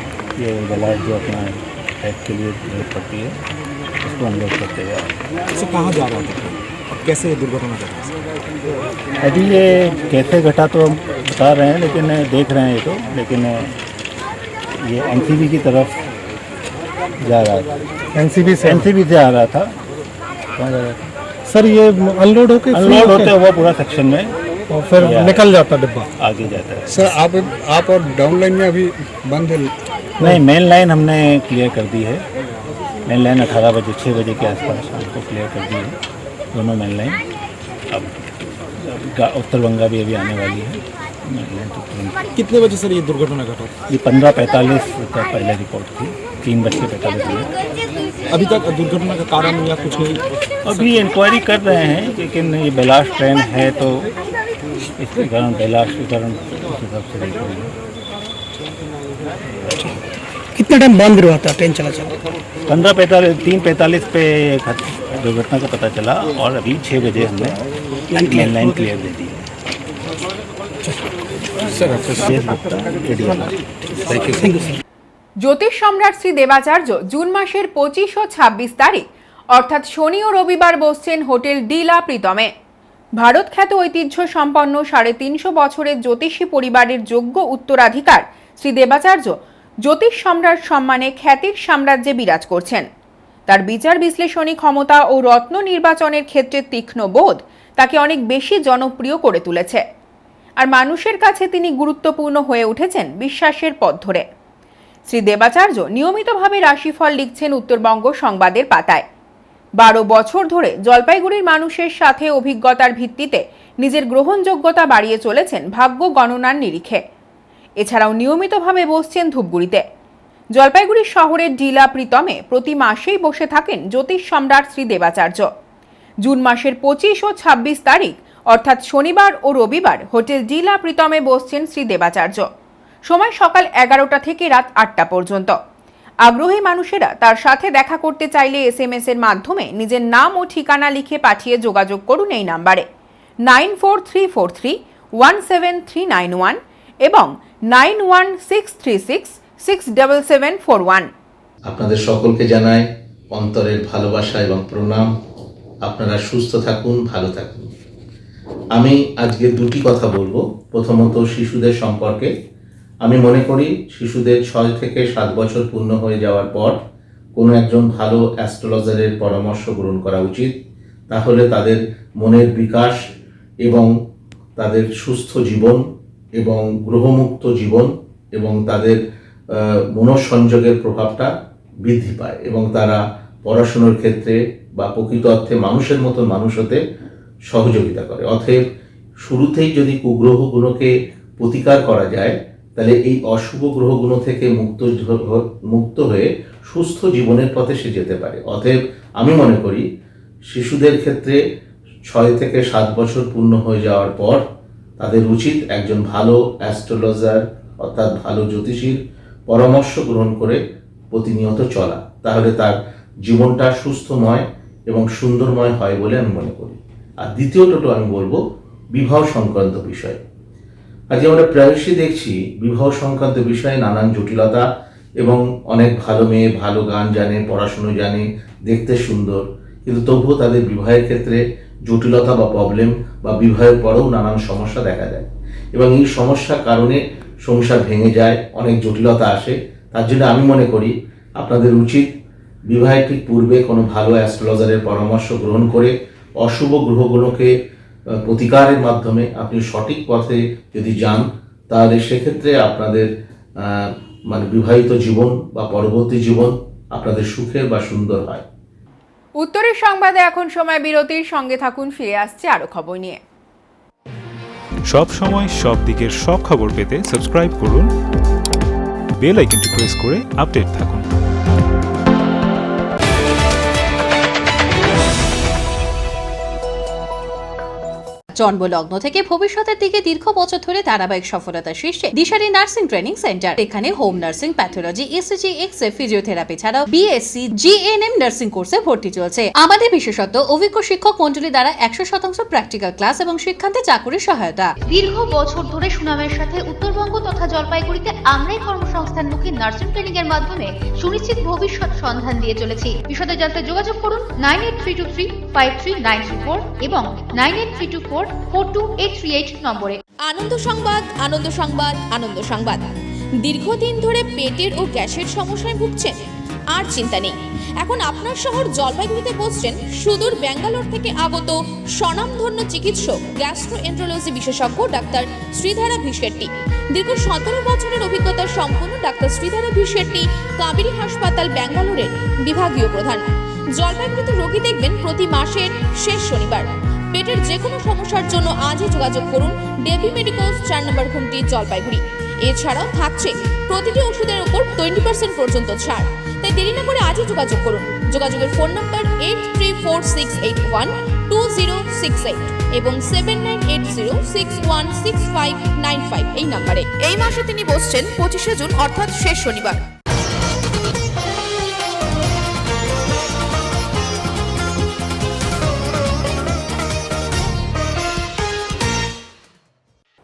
ये बेलाश जो अपना टैग के लिए यूज करती है उसको अनलोड करते हुए इसे कहाँ जा रहा था और कैसे ये दुर्घटना घटा? अभी ये कैसे घटा तो हम बता रहे हैं, लेकिन देख रहे हैं ये तो, लेकिन ये एनसीबी की तरफ जा रहा था। एनसीबी से आ रहा था। कहाँ जा रहा था सर? ये अनलोड होते हुआ पूरा सेक्शन में और फिर निकल जाता डिब्बा, आगे जाता है। सर आप और डाउन लाइन में अभी बंद है? नहीं, मेन लाइन हमने क्लियर कर दी है। मेन लाइन 18 बजे 6 बजे के आसपास हमको क्लियर कर दी है दोनों मेन लाइन। अब उत्तर बंगा भी अभी आने वाली है। कितने बजे सर ये दुर्घटना घटा? ये 15:45 का पहले रिपोर्ट थी, 3:45 मिनट। अभी तक दुर्घटना का कारण या कुछ नहीं? अभी इंक्वायरी कर रहे हैं, लेकिन ये बेलाश ट्रेन है तो इसके कारण बेलाश के कारण उस हिसाब से कितना टाइम बंद हुआ था ट्रेन चलाचल? 3:45 पे दुर्घटना का पता चला और अभी 6 बजे हमने मेन लाइन क्लियर दे दी है। জ্যোতিষ সম্রাট শ্রী দেবাচার্য জুন মাসের 25 ও 26 তারিখ অর্থাৎ শনি ও রবিবার বসছেন হোটেল ডিলা প্রীতমে। ভারত খ্যাত ঐতিহ্য সম্পন্ন 350 বছরের জ্যোতিষী পরিবারের যোগ্য উত্তরাধিকার শ্রী দেবাচার্য জ্যোতিষ সম্রাট সম্মানে খ্যাতির সাম্রাজ্যে বিরাজ করছেন। তার বিচার বিশ্লেষণী ক্ষমতা ও রত্ন নির্বাচনের ক্ষেত্রে তীক্ষ্ণ বোধ তাকে অনেক বেশি জনপ্রিয় করে তুলেছে, আর মানুষের কাছে তিনি গুরুত্বপূর্ণ হয়ে উঠেছেন বিশ্বাসের পথ ধরে। শ্রী দেবাচার্য নিয়মিতভাবে রাশিফল লিখছেন উত্তরবঙ্গ সংবাদের পাতায়। 12 বছর ধরে জলপাইগুড়ির মানুষের সাথে অভিজ্ঞতার ভিত্তিতে নিজের গ্রহণযোগ্যতা বাড়িয়ে চলেছেন ভাগ্য গণনার নিরিখে। এছাড়াও নিয়মিতভাবে বসছেন ধূপগুড়িতে। জলপাইগুড়ি শহরের ডিলা প্রীতমে প্রতি মাসেই বসে থাকেন জ্যোতিষ সম্রাট শ্রী দেবাচার্য। জুন মাসের 25 ও 26 তারিখ অর্থাৎ শনিবার ও রবিবার হোটেল ডিলা প্রীতমে বসছেন শ্রী দেবাচার্য। সময় সকাল 11টা থেকে রাত 8টা পর্যন্ত। আগ্রহী মানুষেরা তার সাথে দেখা করতে চাইলে SMS এর মাধ্যমে নিজের নাম ও ঠিকানা লিখে পাঠিয়ে যোগাযোগ করুন এই নাম্বারে 9434317391 এবং 9163667741। আপনাদের সকলকে জানাই অন্তরের ভালোবাসা এবং প্রণাম। আপনারা সুস্থ থাকুন, ভালো থাকুন। আমি আজকে দুটি কথা বলবো। প্রথমত শিশুদের সম্পর্কে। আমি মনে করি শিশুদের 6 থেকে 7 বছর পূর্ণ হয়ে যাওয়ার পর কোনো একজন ভালো অ্যাস্ট্রোলজারের পরামর্শ গ্রহণ করা উচিত। তাহলে তাদের মনের বিকাশ এবং তাদের সুস্থ জীবন এবং গ্রহমুক্ত জীবন এবং তাদের মনঃসংযোগের প্রভাবটা বৃদ্ধি পায় এবং তারা পড়াশোনার ক্ষেত্রে বা প্রকৃত অর্থে মানুষের মতো মানুষ হতে সহযোগিতা করে। অতএব শুরুতেই যদি কুগ্রহগুলোকে প্রতিকার করা যায় তাহলে এই অশুভ গ্রহগুলো থেকে মুক্ত হয়ে সুস্থ জীবনের পথে সে যেতে পারে। অতএব আমি মনে করি শিশুদের ক্ষেত্রে 6 থেকে 7 বছর পূর্ণ হয়ে যাওয়ার পর তাদের উচিত একজন ভালো অ্যাস্ট্রোলজার অর্থাৎ ভালো জ্যোতিষীর পরামর্শ গ্রহণ করে প্রতিনিয়ত চলা। তাহলে তার জীবনটা সুস্থময় এবং সুন্দরময় হয় বলে আমি মনে করি। আর দ্বিতীয়ত আমি বলবো বিবাহ সংক্রান্ত বিষয়। আজকে আমরা প্রায়শই দেখছি বিবাহ সংক্রান্ত বিষয়ে নানান জটিলতা এবং অনেক ভালো মেয়ে ভালো গান জানে, পড়াশুনো জানে, দেখতে সুন্দর, কিন্তু তবুও তাদের বিবাহের ক্ষেত্রে জটিলতা বা প্রবলেম বা বিবাহের পরেও নানান সমস্যা দেখা যায় এবং এই সমস্যার কারণে সংসার ভেঙে যায়, অনেক জটিলতা আসে। তার জন্য আমি মনে করি আপনাদের উচিত বিবাহের ঠিক পূর্বে কোনো ভালো অ্যাস্ট্রোলজারের পরামর্শ গ্রহণ করে অশুভ গ্রহগুলোকে প্রতিকারের মাধ্যমে আপনি সঠিক পথে যদি যান তাহলে সেক্ষেত্রে আপনাদের বিবাহিত জীবন বা পরবর্তী জীবন আপনাদের সুখের বা সুন্দর হয়। উত্তরের সংবাদে এখন সময় বিরতির, সঙ্গে থাকুন, ফিরে আসছে আরো খবর নিয়ে। সব সময় সব দিকের সব খবর পেতে সাবস্ক্রাইব করুন, বেল আইকনটি প্রেস করে আপডেট থাকুন। জন্মলগ্ন থেকে ভবিষ্যতের দিকে দীর্ঘ বছর ধরে ধারাবাহিক সফলতার শীর্ষে দিশারি নার্সিং ট্রেনিং সেন্টার। এখানে home nursing, pathology, ECG, X-ray, physiotherapy ছাড়াও বিএসসি, জিএনএম নার্সিং কোর্সে ভর্তি চলছে। আমাদের বিশেষত্ব অভিজ্ঞ শিক্ষক মণ্ডলী দ্বারা 100% প্র্যাকটিক্যাল ক্লাস এবং শিক্ষান্তে চাকুরির সহায়তা। দীর্ঘ বছর ধরে সুনামের সাথে উত্তরবঙ্গ তথা জলপাইগুড়িতে আমরাই কর্মসংস্থানমুখী নার্সিং ট্রেনিং এর মাধ্যমে সুনিশ্চিত ভবিষ্যৎ সন্ধান দিয়ে চলেছি। বিশদে জানতে যোগাযোগ করুন 9832353934 এবং 9832442838 নম্বরে। আনন্দ সংবাদ, আনন্দ সংবাদ, আনন্দ সংবাদ। দীর্ঘদিন ধরে পেটের ও গ্যাসের সমস্যায় ভুগছেন? আর চিন্তা নেই, এখন আপনার শহর জলপাইগুড়িতে বসছেন সুদূর ব্যাঙ্গালোর থেকে আগত স্বনামধন্য চিকিৎসক গ্যাস্ট্রোএন্টারোলজি বিশেষজ্ঞ ডাক্তার শ্রীধারা ভিশেট্টি। দীর্ঘ 17 বছরের অভিজ্ঞতা সম্পন্ন ডাক্তার শ্রীধারা ভিশেট্টি কাবেরী হাসপাতাল ব্যাঙ্গালোরের বিভাগীয় প্রধান। জলপাইগুড়িতে রোগী দেখবেন প্রতি মাসের শেষ শনিবার। পেটের যে কোনো সমস্যার জন্য আজই যোগাযোগ করুন দেবী মেডিকেলস 4 নম্বর ঘুমটি জলপাইগুড়ি। এছাড়াও থাকছে প্রতিটি ওষুধের উপর 20% পর্যন্ত ছাড়। তাই দেরি না করে আজই যোগাযোগ করুন। যোগাযোগের ফোন নম্বর 8346812068 এবং 7980616595 এই নম্বরে। এই মাসে তিনি বসছেন 25শে জুন অর্থাৎ শেষ শনিবার।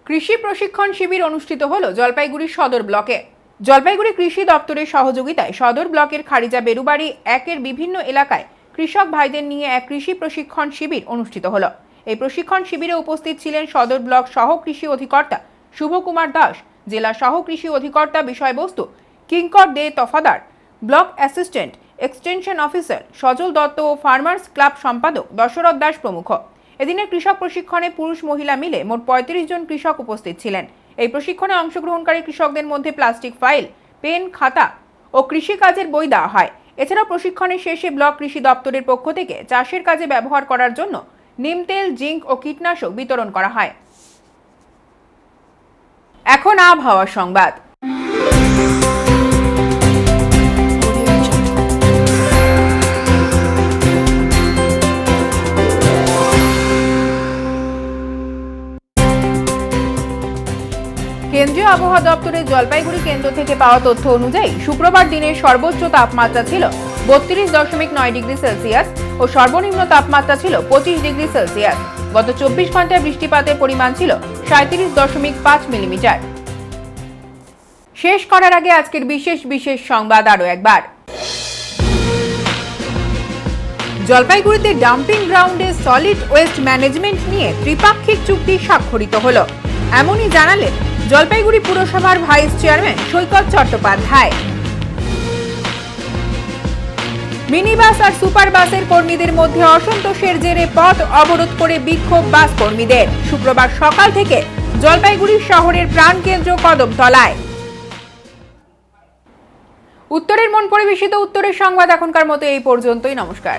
কৃষি প্রশিক্ষণ শিবির অনুষ্ঠিত হলো জলপাইগুড়ি সদর ব্লকে। জলপাইগুড়ি কৃষি দপ্তরের সহযোগিতায় সদর ব্লকের খারিজা বেরুবাড়ি 1-এর বিভিন্ন এলাকায় কৃষক ভাইদের নিয়ে এক কৃষি প্রশিক্ষণ শিবির অনুষ্ঠিত হলো। এই প্রশিক্ষণ শিবিরে উপস্থিত ছিলেন সদর ব্লক সহ কৃষি অধিকর্তা শুভ কুমার দাস, জেলা সহ কৃষি অধিকর্তা, বিষয়বস্তু Kinkar Dey Tafadar, block assistant extension officer Sajal Dutta ও ফার্মার্স ক্লাব সম্পাদক দশরথ দাস প্রমুখ। এদিনের কৃষক প্রশিক্ষণে পুরুষ মহিলা মিলে মোট 35 জন কৃষক উপস্থিত ছিলেন। এই প্রশিক্ষণে অংশগ্রহণকারী কৃষকদের মধ্যে প্লাস্টিক ফাইল, পেন, খাতা ও কৃষি কাজের বই দেওয়া হয়। এছাড়া প্রশিক্ষণের শেষে ব্লক কৃষি দপ্তরের পক্ষ থেকে চাষের কাজে ব্যবহার করার জন্য নিম তেল, জিঙ্ক ও কীটনাশক বিতরণ করা হয়। এখন আবহাওয়া সংবাদ। কেন্দ্রীয় আবহাওয়া দপ্তরের জলপাইগুড়ি কেন্দ্র থেকে পাওয়া তথ্য অনুযায়ী শুক্রবার দিনের সর্বোচ্চ তাপমাত্রা ছিল 32.9 ডিগ্রি সেলসিয়াস ও সর্বনিম্ন তাপমাত্রা ছিল 25 ডিগ্রি সেলসিয়াস। গত 24 ঘন্টায় বৃষ্টিপাতের পরিমাণ ছিল 37.5 মিলিমিটার। শেষ করার আগে আজকের বিশেষ সংবাদ আরও একবার। জলপাইগুড়িতে ডাম্পিং গ্রাউন্ডে সলিড ওয়েস্ট ম্যানেজমেন্ট নিয়ে ত্রিপাক্ষিক চুক্তি স্বাক্ষরিত হলো। এমনই জানালেন জলপাইগুড়ি পুরসভার ভাইস চেয়ারম্যান সৈকত চট্টোপাধ্যায়। মিনি বাস আর সুপার বাসের কর্মীদের মধ্যে অসন্তোষের জেরে পথ অবরোধ করে বিক্ষোভ বাস কর্মীদের। শুক্রবার সকাল থেকে জলপাইগুড়ি শহরের প্রাণকেন্দ্র কদমতলায়। উত্তরের মন পরিবেশিত উত্তরের সংবাদ এখনকার মতো এই পর্যন্তই। নমস্কার।